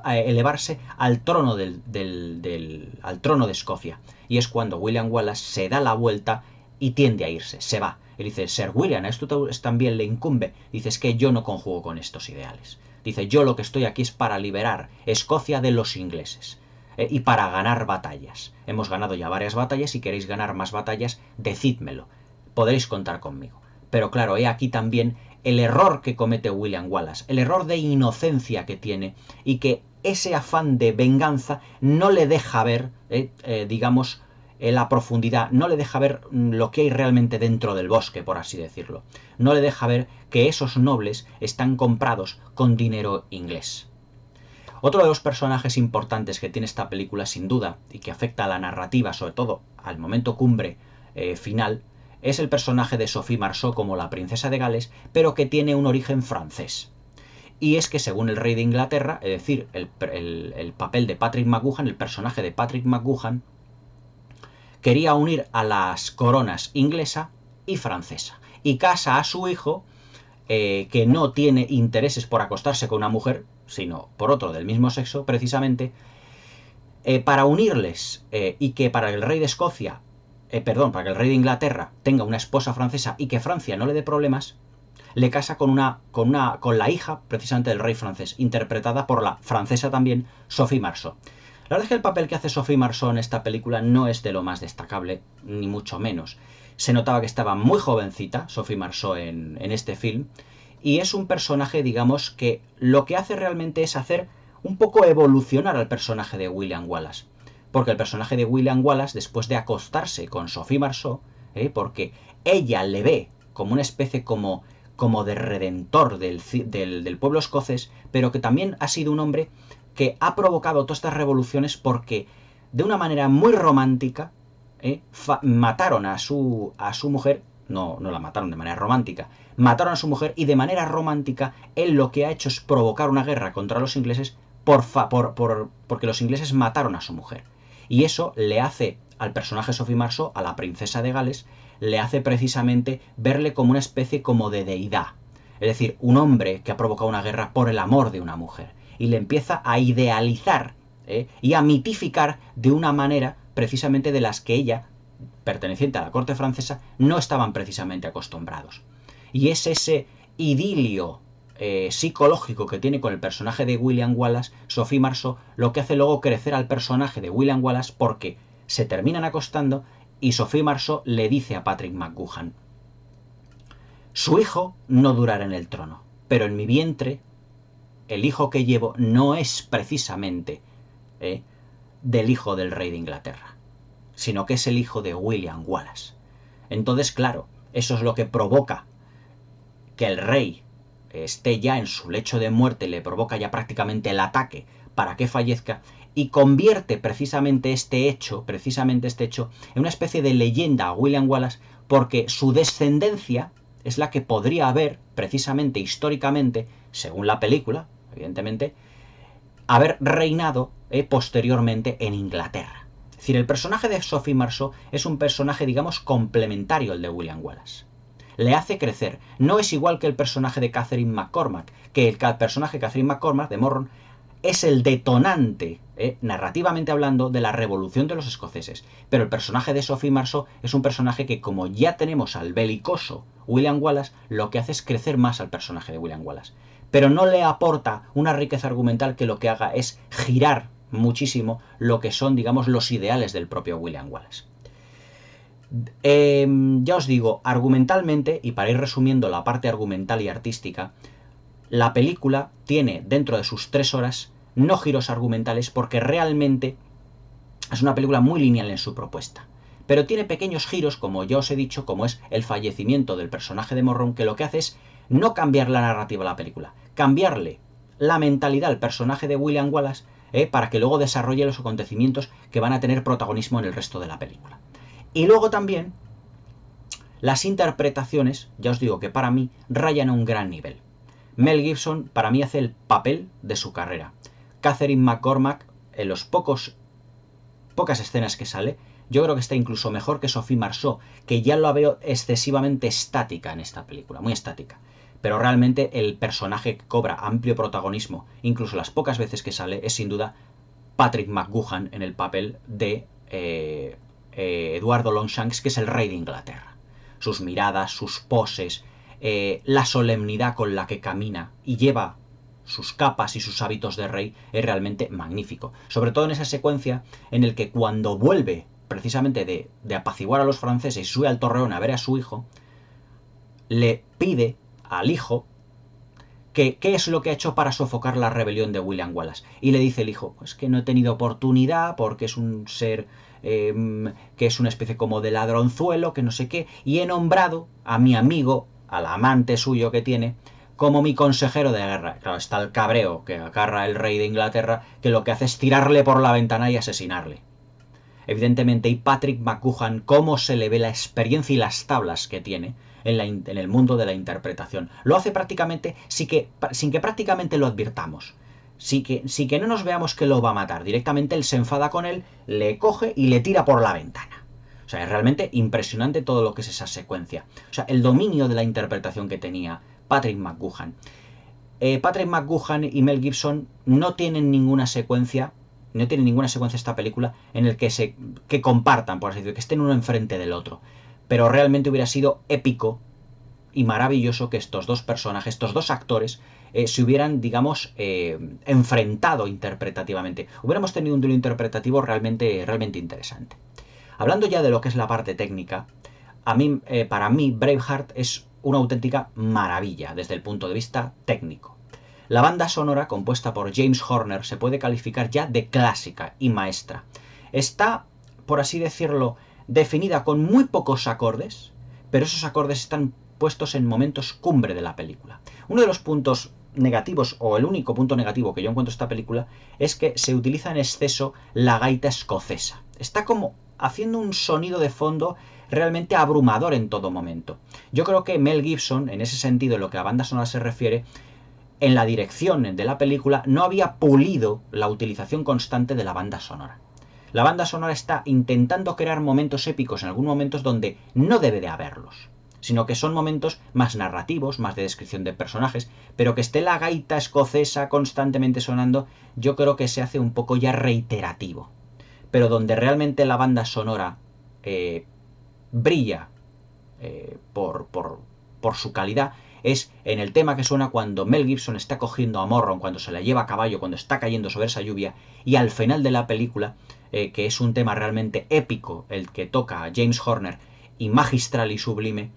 elevarse al trono al trono de Escocia. Y es cuando William Wallace se da la vuelta y tiende a irse, se va. Él dice, Sir William, ¿a esto también le incumbe? Dice, es que yo no conjugo con estos ideales. Dice, yo lo que estoy aquí es para liberar Escocia de los ingleses y para ganar batallas. Hemos ganado ya varias batallas, si queréis ganar más batallas, decídmelo, podréis contar conmigo. Pero claro, he aquí también el error que comete William Wallace, el error de inocencia que tiene y que ese afán de venganza no le deja ver, digamos, la profundidad, no le deja ver lo que hay realmente dentro del bosque, por así decirlo. No le deja ver que esos nobles están comprados con dinero inglés. Otro de los personajes importantes que tiene esta película, sin duda, y que afecta a la narrativa, sobre todo al momento cumbre final, es el personaje de Sophie Marceau como la princesa de Gales, pero que tiene un origen francés. Y es que según el rey de Inglaterra, es decir, el papel de Patrick McGoohan, el personaje de Patrick McGoohan, quería unir a las coronas inglesa y francesa. Y casa a su hijo, que no tiene intereses por acostarse con una mujer, sino por otro del mismo sexo, precisamente, para unirles y que para el rey de Escocia, para que el rey de Inglaterra tenga una esposa francesa y que Francia no le dé problemas, le casa con la hija precisamente del rey francés, interpretada por la francesa también, Sophie Marceau. La verdad es que el papel que hace Sophie Marceau en esta película no es de lo más destacable, ni mucho menos. Se notaba que estaba muy jovencita Sophie Marceau en este film, y es un personaje, digamos, que lo que hace realmente es hacer un poco evolucionar al personaje de William Wallace. Porque el personaje de William Wallace, después de acostarse con Sophie Marceau, porque ella le ve como una especie como de redentor del pueblo escocés, pero que también ha sido un hombre que ha provocado todas estas revoluciones porque de una manera muy romántica mataron a su mujer, no la mataron de manera romántica, mataron a su mujer y de manera romántica él lo que ha hecho es provocar una guerra contra los ingleses porque los ingleses mataron a su mujer. Y eso le hace al personaje Sophie Marceau, a la princesa de Gales, le hace precisamente verle como una especie como de deidad. Es decir, un hombre que ha provocado una guerra por el amor de una mujer. Y le empieza a idealizar y a mitificar de una manera precisamente de las que ella, perteneciente a la corte francesa, no estaban precisamente acostumbrados. Y es ese idilio psicológico que tiene con el personaje de William Wallace, Sophie Marceau, lo que hace luego crecer al personaje de William Wallace porque se terminan acostando y Sophie Marceau le dice a Patrick McGoohan: su hijo no durará en el trono, pero en mi vientre el hijo que llevo no es precisamente del hijo del rey de Inglaterra, sino que es el hijo de William Wallace. Entonces, claro, eso es lo que provoca que el rey esté ya en su lecho de muerte, le provoca ya prácticamente el ataque para que fallezca, y convierte precisamente este hecho en una especie de leyenda a William Wallace, porque su descendencia es la que podría haber, precisamente históricamente, según la película, evidentemente, haber reinado posteriormente en Inglaterra. Es decir, el personaje de Sophie Marceau es un personaje, digamos, complementario al de William Wallace. Le hace crecer. No es igual que el personaje de Catherine McCormack, que el personaje de Catherine McCormack, de Morron, es el detonante, narrativamente hablando, de la revolución de los escoceses. Pero el personaje de Sophie Marceau es un personaje que, como ya tenemos al belicoso William Wallace, lo que hace es crecer más al personaje de William Wallace. Pero no le aporta una riqueza argumental que lo que haga es girar muchísimo lo que son, digamos, los ideales del propio William Wallace. Ya os digo, argumentalmente, y para ir resumiendo la parte argumental y artística, la película tiene dentro de sus 3 horas no giros argumentales porque realmente es una película muy lineal en su propuesta. Pero tiene pequeños giros, como ya os he dicho, como es el fallecimiento del personaje de Morron, que lo que hace es no cambiar la narrativa de la película, cambiarle la mentalidad al personaje de William Wallace para que luego desarrolle los acontecimientos que van a tener protagonismo en el resto de la película. Y luego también las interpretaciones, ya os digo que para mí rayan a un gran nivel. Mel Gibson para mí hace el papel de su carrera. Catherine McCormack, en los pocas escenas que sale, yo creo que está incluso mejor que Sophie Marceau, que ya lo veo excesivamente estática en esta película, muy estática. Pero realmente el personaje que cobra amplio protagonismo, incluso las pocas veces que sale, es sin duda Patrick McGoohan en el papel de Eduardo Longshanks, que es el rey de Inglaterra. Sus miradas, sus poses, la solemnidad con la que camina y lleva sus capas y sus hábitos de rey es realmente magnífico. Sobre todo en esa secuencia en el que cuando vuelve precisamente de apaciguar a los franceses y sube al torreón a ver a su hijo, le pide al hijo qué es lo que ha hecho para sofocar la rebelión de William Wallace. Y le dice el hijo, pues que no he tenido oportunidad porque es un ser que es una especie como de ladronzuelo, que no sé qué, y he nombrado a mi amigo, al amante suyo que tiene, como mi consejero de guerra. Claro, está el cabreo que agarra el rey de Inglaterra, que lo que hace es tirarle por la ventana y asesinarle. Evidentemente, y Patrick McGoohan, cómo se le ve la experiencia y las tablas que tiene en el mundo de la interpretación. Lo hace prácticamente sin que prácticamente lo advirtamos. Sin que no nos veamos que lo va a matar. Directamente él se enfada con él, le coge y le tira por la ventana. O sea, es realmente impresionante todo lo que es esa secuencia. O sea, el dominio de la interpretación que tenía Patrick McGoohan. Patrick McGoohan y Mel Gibson no tienen ninguna secuencia esta película en el que compartan, por así decirlo, que estén uno enfrente del otro. Pero realmente hubiera sido épico y maravilloso que estos dos personajes, estos dos actores, se hubieran, digamos, enfrentado interpretativamente. Hubiéramos tenido un duelo interpretativo realmente interesante. Hablando ya de lo que es la parte técnica, para mí Braveheart es una auténtica maravilla desde el punto de vista técnico. La banda sonora, compuesta por James Horner, se puede calificar ya de clásica y maestra. Está, por así decirlo, definida con muy pocos acordes, pero esos acordes están puestos en momentos cumbre de la película. Uno de los puntos negativos, o el único punto negativo que yo encuentro en esta película, es que se utiliza en exceso la gaita escocesa. Está como haciendo un sonido de fondo realmente abrumador en todo momento. Yo creo que Mel Gibson, en ese sentido, en lo que a banda sonora se refiere, en la dirección de la película no había pulido la utilización constante de la banda sonora. La banda sonora está intentando crear momentos épicos en algunos momentos donde no debe de haberlos, sino que son momentos más narrativos, más de descripción de personajes, pero que esté la gaita escocesa constantemente sonando, yo creo que se hace un poco ya reiterativo. Pero donde realmente la banda sonora brilla por su calidad es en el tema que suena cuando Mel Gibson está cogiendo a Morron, cuando se la lleva a caballo, cuando está cayendo sobre esa lluvia, y al final de la película, que es un tema realmente épico, el que toca James Horner, y magistral y sublime,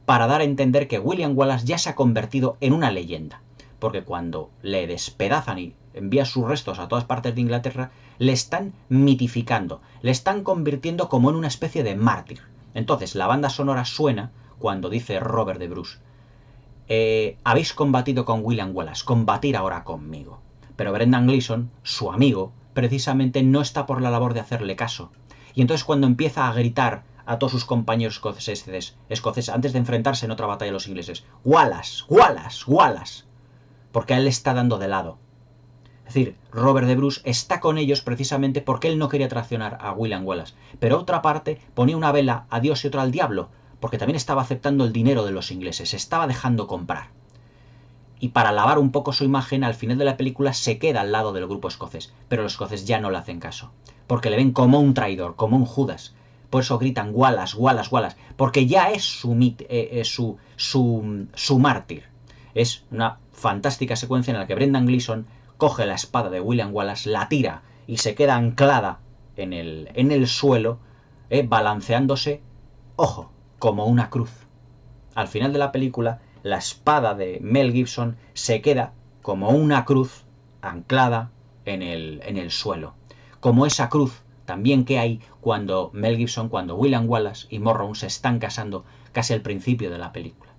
para dar a entender que William Wallace ya se ha convertido en una leyenda. Porque cuando le despedazan y envía sus restos a todas partes de Inglaterra, le están mitificando, le están convirtiendo como en una especie de mártir. Entonces la banda sonora suena cuando dice Robert de Bruce: habéis combatido con William Wallace, combatir ahora conmigo. Pero Brendan Gleeson, su amigo, precisamente no está por la labor de hacerle caso. Y entonces cuando empieza a gritar a todos sus compañeros escoceses antes de enfrentarse en otra batalla a los ingleses: Wallace, Wallace, Wallace, porque a él le está dando de lado. Es decir, Robert de Bruce está con ellos precisamente porque él no quería traicionar a William Wallace. Pero otra parte ponía una vela a Dios y otra al diablo, porque también estaba aceptando el dinero de los ingleses, se estaba dejando comprar. Y para lavar un poco su imagen, al final de la película se queda al lado del grupo escocés, pero los escoceses ya no le hacen caso, porque le ven como un traidor, como un Judas. Por eso gritan Wallace, Wallace, Wallace, porque ya es su mártir. Es una fantástica secuencia en la que Brendan Gleeson coge la espada de William Wallace, la tira y se queda anclada en el suelo, balanceándose, ojo, como una cruz. Al final de la película, la espada de Mel Gibson se queda como una cruz anclada en el suelo. Como esa cruz también que hay cuando William Wallace y Morrow se están casando casi al principio de la película.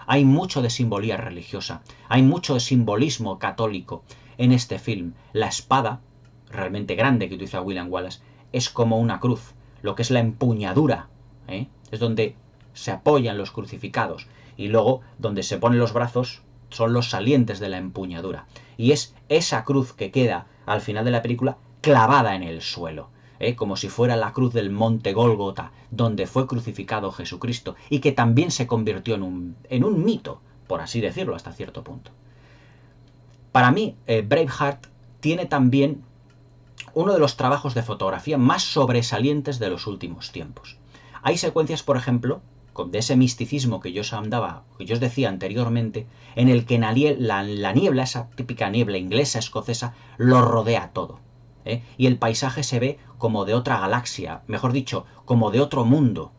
Hay mucho de simbología religiosa, hay mucho de simbolismo católico en este film. La espada, realmente grande que utiliza William Wallace, es como una cruz. Lo que es la empuñadura, es donde se apoyan los crucificados, y luego donde se ponen los brazos son los salientes de la empuñadura. Y es esa cruz que queda al final de la película clavada en el suelo, como si fuera la cruz del monte Gólgota, donde fue crucificado Jesucristo, y que también se convirtió en un mito, por así decirlo, hasta cierto punto. Para mí, Braveheart tiene también uno de los trabajos de fotografía más sobresalientes de los últimos tiempos. Hay secuencias, por ejemplo, de ese misticismo que yo os decía anteriormente, en el que la niebla, esa típica niebla inglesa, escocesa, lo rodea todo. Y el paisaje se ve como de otra galaxia, mejor dicho, como de otro mundo.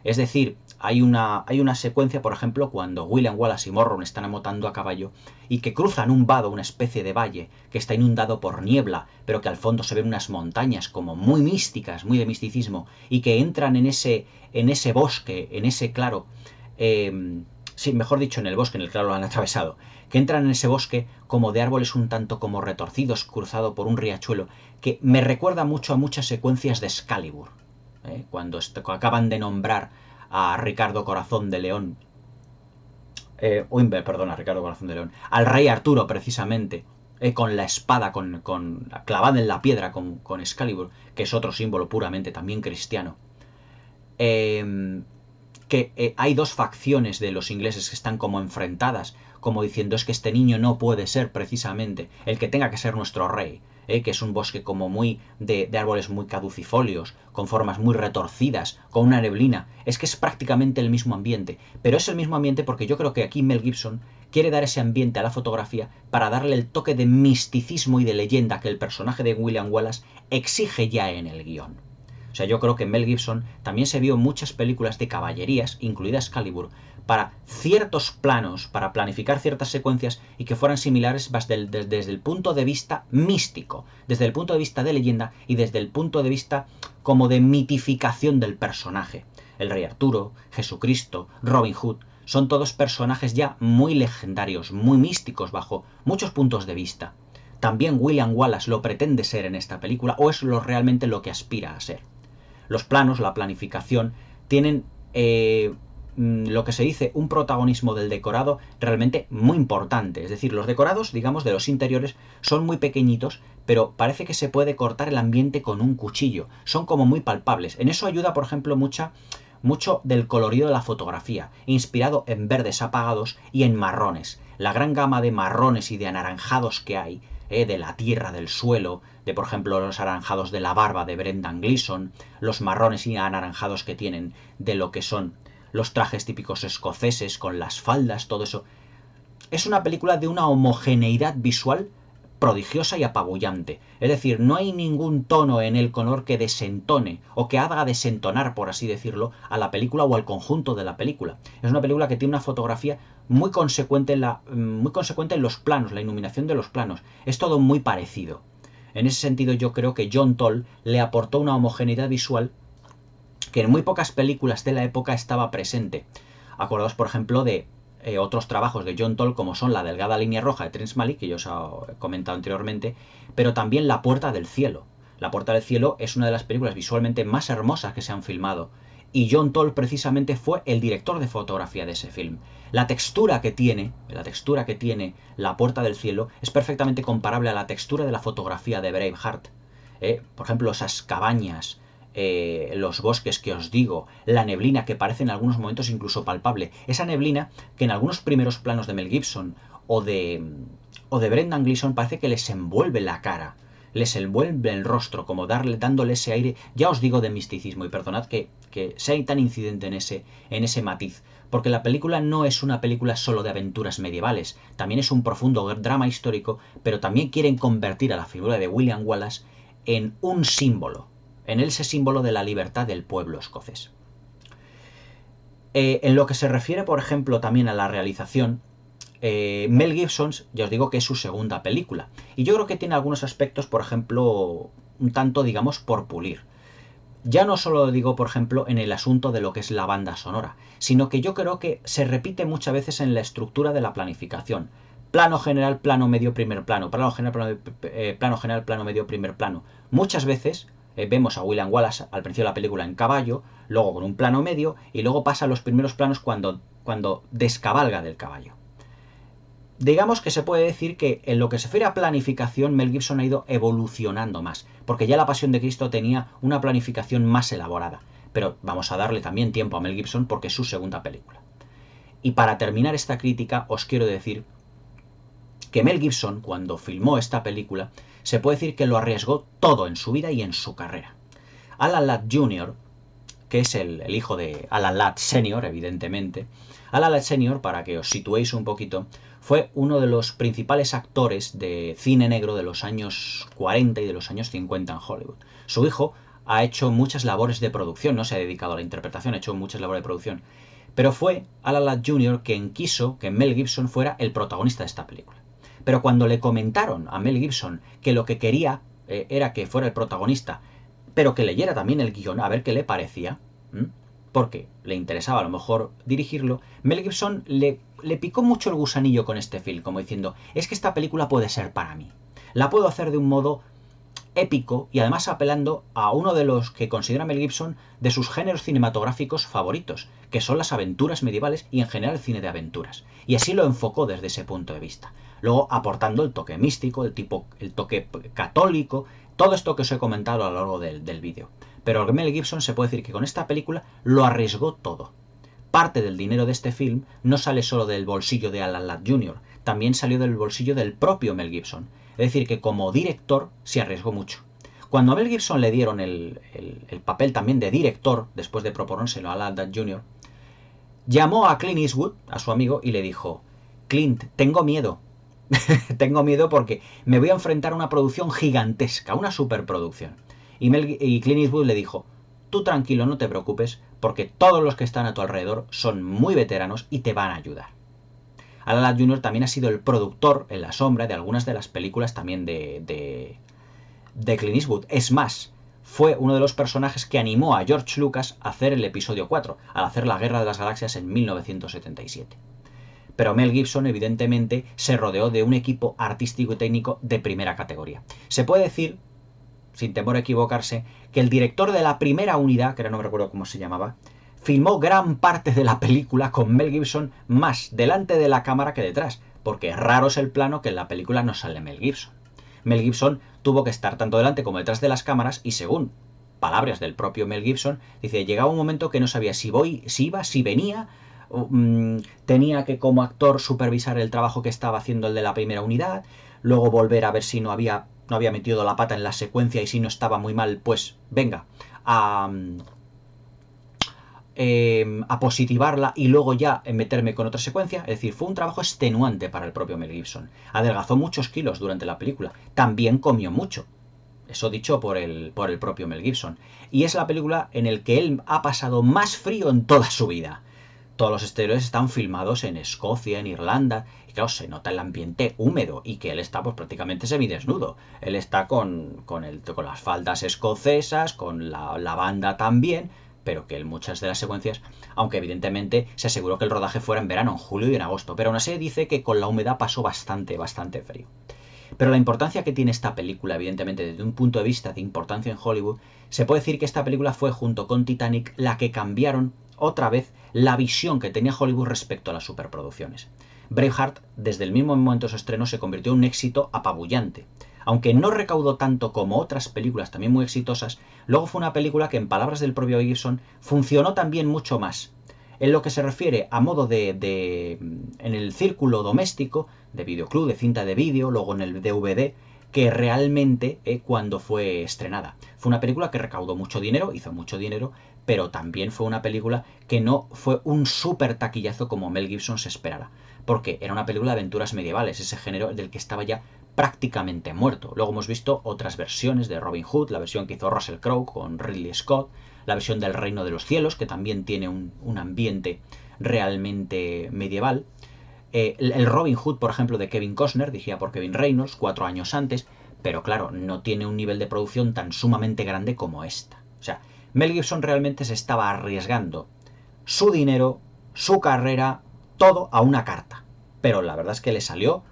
Es decir, hay una secuencia, por ejemplo, cuando William Wallace y Morron están montando a caballo y que cruzan un vado, una especie de valle, que está inundado por niebla, pero que al fondo se ven unas montañas como muy místicas, muy de misticismo, y que entran en ese bosque, en ese claro, sí, mejor dicho, en el bosque, en el claro lo han atravesado, que entran en ese bosque como de árboles un tanto como retorcidos, cruzado por un riachuelo, que me recuerda mucho a muchas secuencias de Excalibur, cuando acaban de nombrar a Ricardo Corazón de León, perdona, Ricardo Corazón de León, al rey Arturo precisamente, con la espada clavada en la piedra con Excalibur, que es otro símbolo puramente también cristiano. Hay dos facciones de los ingleses que están como enfrentadas, como diciendo es que este niño no puede ser precisamente el que tenga que ser nuestro rey, que es un bosque como muy de árboles muy caducifolios, con formas muy retorcidas, con una neblina. Es que es prácticamente el mismo ambiente, pero es el mismo ambiente porque yo creo que aquí Mel Gibson quiere dar ese ambiente a la fotografía para darle el toque de misticismo y de leyenda que el personaje de William Wallace exige ya en el guión. O sea, yo creo que Mel Gibson también se vio en muchas películas de caballerías, incluida Excalibur, para ciertos planos, para planificar ciertas secuencias y que fueran similares desde el punto de vista místico, desde el punto de vista de leyenda y desde el punto de vista como de mitificación del personaje. El Rey Arturo, Jesucristo, Robin Hood, son todos personajes ya muy legendarios, muy místicos bajo muchos puntos de vista. También William Wallace lo pretende ser en esta película o es realmente lo que aspira a ser. Los planos, la planificación, tienen lo que se dice un protagonismo del decorado realmente muy importante. Es decir, los decorados, digamos, de los interiores son muy pequeñitos, pero parece que se puede cortar el ambiente con un cuchillo. Son como muy palpables. En eso ayuda, por ejemplo, mucho del colorido de la fotografía, inspirado en verdes apagados y en marrones. La gran gama de marrones y de anaranjados que hay, de la tierra, del suelo, de por ejemplo los anaranjados de la barba de Brendan Gleeson, los marrones y anaranjados que tienen de lo que son los trajes típicos escoceses con las faldas, todo eso. Es una película de una homogeneidad visual prodigiosa y apabullante. Es decir, no hay ningún tono en el color que desentone o que haga desentonar, por así decirlo, a la película o al conjunto de la película. Es una película que tiene una fotografía muy consecuente en los planos, la iluminación de los planos. Es todo muy parecido. En ese sentido yo creo que John Toll le aportó una homogeneidad visual que en muy pocas películas de la época estaba presente. Acordaos, por ejemplo, de otros trabajos de John Toll como son La delgada línea roja de Terrence Malick, que yo os he comentado anteriormente, pero también La puerta del cielo. La puerta del cielo es una de las películas visualmente más hermosas que se han filmado, y John Toll precisamente fue el director de fotografía de ese film. La textura que tiene La puerta del cielo es perfectamente comparable a la textura de la fotografía de Braveheart. Por ejemplo, esas cabañas, los bosques que os digo, la neblina que parece en algunos momentos incluso palpable, esa neblina que en algunos primeros planos de Mel Gibson o de Brendan Gleeson parece que les envuelve la cara, les envuelve el rostro, como dándole ese aire, ya os digo, de misticismo, y perdonad que sea tan incidente en ese matiz, porque la película no es una película solo de aventuras medievales, también es un profundo drama histórico, pero también quieren convertir a la figura de William Wallace en un símbolo, en ese símbolo de la libertad del pueblo escocés. En lo que se refiere, por ejemplo, también a la realización, Mel Gibson, ya os digo que es su segunda película, y yo creo que tiene algunos aspectos, por ejemplo, un tanto, digamos, por pulir. Ya no solo digo, por ejemplo, en el asunto de lo que es la banda sonora, sino que yo creo que se repite muchas veces en la estructura de la planificación. Plano general, plano medio, primer plano. Plano general, plano medio, primer plano. Muchas veces vemos a William Wallace al principio de la película en caballo, luego con un plano medio, y luego pasa a los primeros planos cuando descabalga del caballo. Digamos que se puede decir que en lo que se refiere a planificación, Mel Gibson ha ido evolucionando más, porque ya La Pasión de Cristo tenía una planificación más elaborada. Pero vamos a darle también tiempo a Mel Gibson porque es su segunda película. Y para terminar esta crítica, os quiero decir que Mel Gibson, cuando filmó esta película, se puede decir que lo arriesgó todo en su vida y en su carrera. Alan Ladd Jr., que es el hijo de Alan Ladd Sr., evidentemente. Alan Ladd Sr., para que os situéis un poquito, fue uno de los principales actores de cine negro de los años 40 y de los años 50 en Hollywood. Su hijo ha hecho muchas labores de producción, no se ha dedicado a la interpretación, ha hecho muchas labores de producción. Pero fue Alan Ladd Jr. quien quiso que Mel Gibson fuera el protagonista de esta película. Pero cuando le comentaron a Mel Gibson que lo que quería era que fuera el protagonista, pero que leyera también el guión a ver qué le parecía, porque le interesaba a lo mejor dirigirlo, Mel Gibson le picó mucho el gusanillo con este film, como diciendo, es que esta película puede ser para mí. La puedo hacer de un modo épico y además apelando a uno de los que considera Mel Gibson de sus géneros cinematográficos favoritos, que son las aventuras medievales y en general el cine de aventuras. Y así lo enfocó desde ese punto de vista. Luego aportando el toque místico, el toque católico, todo esto que os he comentado a lo largo del vídeo. Pero Mel Gibson se puede decir que con esta película lo arriesgó todo. Parte del dinero de este film no sale solo del bolsillo de Alan Ladd Jr., también salió del bolsillo del propio Mel Gibson. Es decir, que como director se arriesgó mucho. Cuando a Mel Gibson le dieron el papel también de director, después de proponérselo a Alan Ladd Jr., llamó a Clint Eastwood, a su amigo, y le dijo, Clint, tengo miedo. Tengo miedo porque me voy a enfrentar a una producción gigantesca, una superproducción. Y Clint Eastwood le dijo, tú tranquilo, no te preocupes, porque todos los que están a tu alrededor son muy veteranos y te van a ayudar. Alan Ladd Jr. también ha sido el productor en la sombra de algunas de las películas también de Clint Eastwood. Es más, fue uno de los personajes que animó a George Lucas a hacer el episodio 4, al hacer la Guerra de las Galaxias en 1977. Pero Mel Gibson, evidentemente, se rodeó de un equipo artístico y técnico de primera categoría. Se puede decir, sin temor a equivocarse, que el director de la primera unidad, que ahora no me recuerdo cómo se llamaba, filmó gran parte de la película con Mel Gibson más delante de la cámara que detrás, porque raro es el plano que en la película no sale Mel Gibson. Mel Gibson tuvo que estar tanto delante como detrás de las cámaras y según palabras del propio Mel Gibson, dice, llegaba un momento que no sabía si iba, si venía, tenía que como actor supervisar el trabajo que estaba haciendo el de la primera unidad, luego volver a ver si no había metido la pata en la secuencia y si no estaba muy mal, pues venga, a positivarla y luego ya meterme con otra secuencia. Es decir, fue un trabajo extenuante para el propio Mel Gibson. Adelgazó muchos kilos durante la película. También comió mucho. Eso dicho por el propio Mel Gibson. Y es la película en la que él ha pasado más frío en toda su vida. Todos los exteriores están filmados en Escocia, en Irlanda, y claro, se nota el ambiente húmedo y que él está pues prácticamente semidesnudo. Él está con las faldas escocesas, con la banda también, pero que en muchas de las secuencias, aunque evidentemente se aseguró que el rodaje fuera en verano, en julio y en agosto, pero aún así dice que con la humedad pasó bastante frío. Pero la importancia que tiene esta película, evidentemente, desde un punto de vista de importancia en Hollywood, se puede decir que esta película fue, junto con Titanic, la que cambiaron otra vez la visión que tenía Hollywood respecto a las superproducciones. Braveheart, desde el mismo momento de su estreno, se convirtió en un éxito apabullante. Aunque no recaudó tanto como otras películas también muy exitosas, luego fue una película que, en palabras del propio Gibson, funcionó también mucho más. En lo que se refiere a modo en el círculo doméstico, de videoclub, de cinta de vídeo, luego en el DVD, que realmente cuando fue estrenada. Fue una película que recaudó mucho dinero, hizo mucho dinero, pero también fue una película que no fue un súper taquillazo como Mel Gibson se esperara, porque era una película de aventuras medievales, ese género del que estaba ya prácticamente muerto. Luego hemos visto otras versiones de Robin Hood, la versión que hizo Russell Crowe con Ridley Scott, la versión del Reino de los Cielos, que también tiene un ambiente realmente medieval. El Robin Hood, por ejemplo, de Kevin Costner, dirigida por Kevin Reynolds, 4 años antes, pero claro, no tiene un nivel de producción tan sumamente grande como esta. O sea, Mel Gibson realmente se estaba arriesgando su dinero, su carrera, todo a una carta. Pero la verdad es que le salió,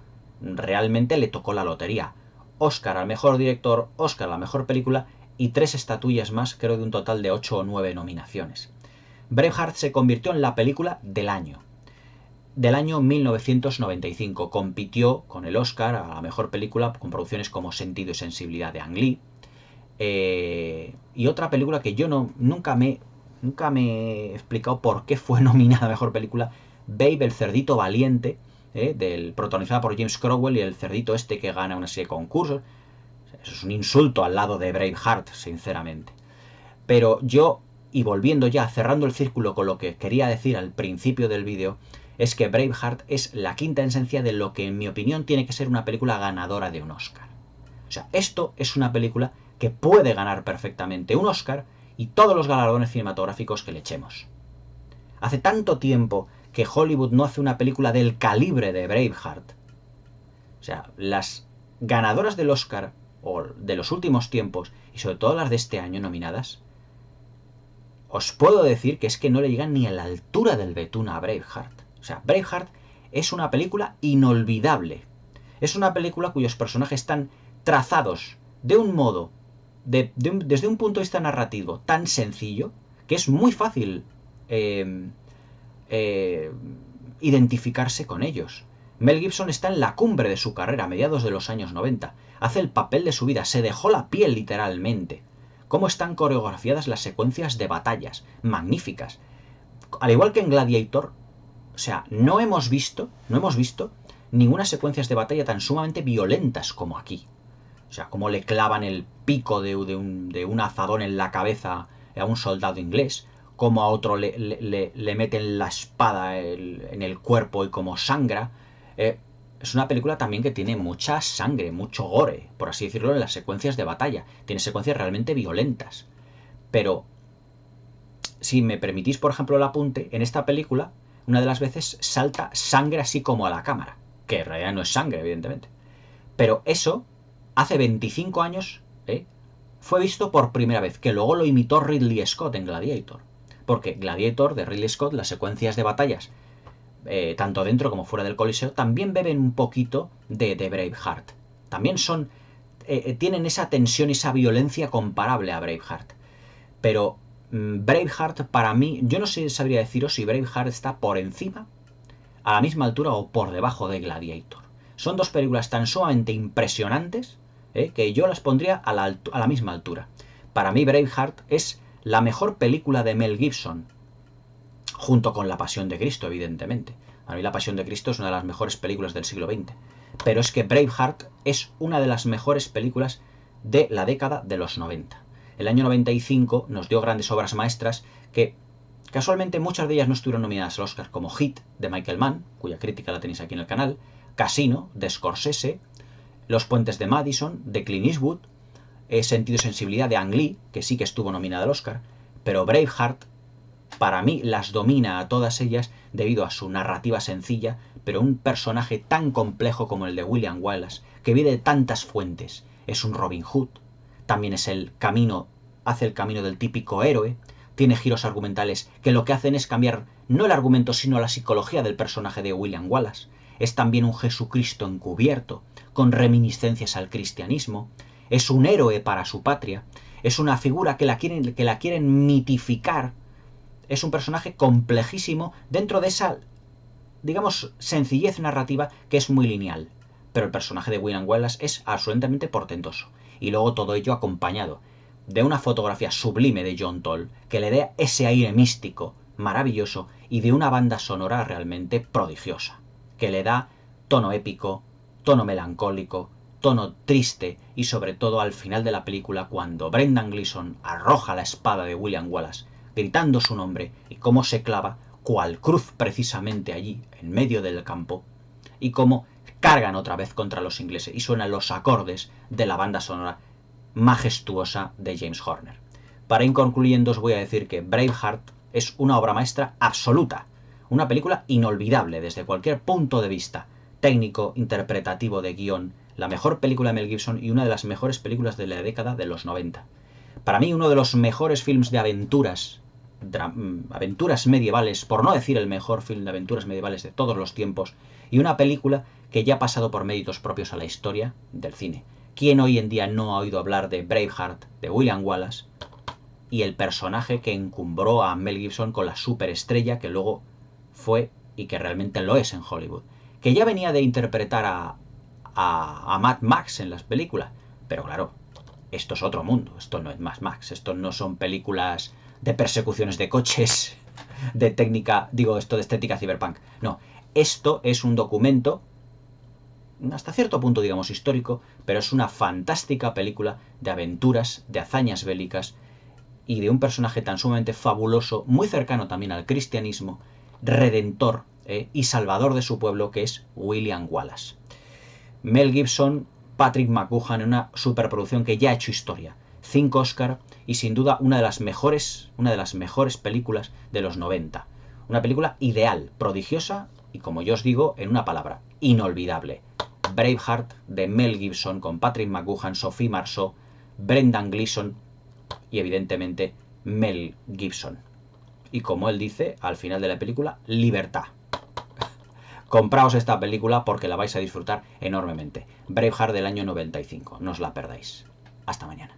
realmente le tocó la lotería. Oscar al mejor director, Oscar a la mejor película y 3 estatuillas más, creo de un total de 8 o 9 nominaciones. Braveheart se convirtió en la película del año 1995. Compitió con el Oscar a la mejor película con producciones como Sentido y Sensibilidad de Ang Lee. Y otra película que yo nunca me he explicado por qué fue nominada a mejor película, Babe, el cerdito valiente, protagonizada por James Cromwell, y el cerdito este que gana una serie de concursos. Eso es un insulto al lado de Braveheart, sinceramente. Pero yo Y volviendo ya, cerrando el círculo con lo que quería decir al principio del vídeo, es que Braveheart es la quinta esencia de lo que en mi opinión tiene que ser una película ganadora de un Oscar. O sea, esto es una película que puede ganar perfectamente un Oscar y todos los galardones cinematográficos que le echemos. Hace tanto tiempo que Hollywood no hace una película del calibre de Braveheart. O sea, las ganadoras del Oscar, o de los últimos tiempos, y sobre todo las de este año nominadas, os puedo decir que es que no le llegan ni a la altura del betún a Braveheart. O sea, Braveheart es una película inolvidable. Es una película cuyos personajes están trazados de un modo, desde un punto de vista narrativo tan sencillo, que es muy fácil identificarse con ellos. Mel Gibson está en la cumbre de su carrera a mediados de los años 90. Hace el papel de su vida, se dejó la piel literalmente. Cómo están coreografiadas las secuencias de batallas, magníficas. Al igual que en Gladiator, o sea, no hemos visto ninguna secuencias de batalla tan sumamente violentas como aquí. O sea, cómo le clavan el pico de un azadón en la cabeza a un soldado inglés, cómo a otro le meten la espada en el cuerpo y cómo sangra. Es una película también que tiene mucha sangre, mucho gore, por así decirlo, en las secuencias de batalla. Tiene secuencias realmente violentas. Pero, si me permitís, por ejemplo, el apunte, en esta película, una de las veces salta sangre así como a la cámara. Que en realidad no es sangre, evidentemente. Pero eso, hace 25 años, fue visto por primera vez, que luego lo imitó Ridley Scott en Gladiator. Porque Gladiator, de Ridley Scott, las secuencias de batallas, tanto dentro como fuera del Coliseo, también beben un poquito de Braveheart. También son tienen esa tensión y esa violencia comparable a Braveheart. Pero Braveheart, para mí, yo no sabría deciros si Braveheart está por encima, a la misma altura o por debajo de Gladiator. Son dos películas tan sumamente impresionantes que yo las pondría a la misma altura. Para mí Braveheart es la mejor película de Mel Gibson, junto con La Pasión de Cristo, evidentemente. A mí La Pasión de Cristo es una de las mejores películas del siglo XX. Pero es que Braveheart es una de las mejores películas de la década de los 90. El año 95 nos dio grandes obras maestras que casualmente muchas de ellas no estuvieron nominadas al Oscar, como Hit, de Michael Mann, cuya crítica la tenéis aquí en el canal, Casino, de Scorsese, Los puentes de Madison, de Clint Eastwood, Sentido y sensibilidad, de Ang Lee, que sí que estuvo nominada al Oscar, pero Braveheart, para mí, las domina a todas ellas debido a su narrativa sencilla, pero un personaje tan complejo como el de William Wallace, que viene de tantas fuentes. Es un Robin Hood, también es hace el camino del típico héroe, tiene giros argumentales que lo que hacen es cambiar no el argumento sino la psicología del personaje de William Wallace. Es también un Jesucristo encubierto, con reminiscencias al cristianismo. Es un héroe para su patria. Es una figura que la quieren mitificar. Es un personaje complejísimo dentro de esa, digamos, sencillez narrativa que es muy lineal. Pero el personaje de William Wallace es absolutamente portentoso. Y luego todo ello acompañado de una fotografía sublime de John Toll que le dé ese aire místico, maravilloso, y de una banda sonora realmente prodigiosa, que le da tono épico, tono melancólico, tono triste y sobre todo al final de la película cuando Brendan Gleeson arroja la espada de William Wallace gritando su nombre y cómo se clava cual cruz precisamente allí en medio del campo y cómo cargan otra vez contra los ingleses y suenan los acordes de la banda sonora majestuosa de James Horner. Para ir concluyendo os voy a decir que Braveheart es una obra maestra absoluta, una película inolvidable desde cualquier punto de vista, técnico, interpretativo, de guión, la mejor película de Mel Gibson y una de las mejores películas de la década de los 90. Para mí uno de los mejores films de aventuras medievales, por no decir el mejor film de aventuras medievales de todos los tiempos, y una película que ya ha pasado por méritos propios a la historia del cine. ¿Quién hoy en día no ha oído hablar de Braveheart, de William Wallace, y el personaje que encumbró a Mel Gibson con la superestrella que luego fue y que realmente lo es en Hollywood? Que ya venía de interpretar a Mad Max en las películas, pero claro, esto es otro mundo, esto no es Mad Max, esto no son películas de persecuciones de coches, de estética cyberpunk. No, esto es un documento, hasta cierto punto digamos histórico, pero es una fantástica película de aventuras, de hazañas bélicas, y de un personaje tan sumamente fabuloso, muy cercano también al cristianismo, redentor y salvador de su pueblo, que es William Wallace. Mel Gibson, Patrick McGoohan en una superproducción que ya ha hecho historia. 5 Oscar y sin duda una de las mejores películas de los 90. Una película ideal, prodigiosa y, como yo os digo, en una palabra, inolvidable. Braveheart de Mel Gibson con Patrick McGoohan, Sophie Marceau, Brendan Gleeson y evidentemente Mel Gibson. Y como él dice al final de la película, libertad. Compraos esta película porque la vais a disfrutar enormemente. Braveheart del año 95, no os la perdáis. Hasta mañana.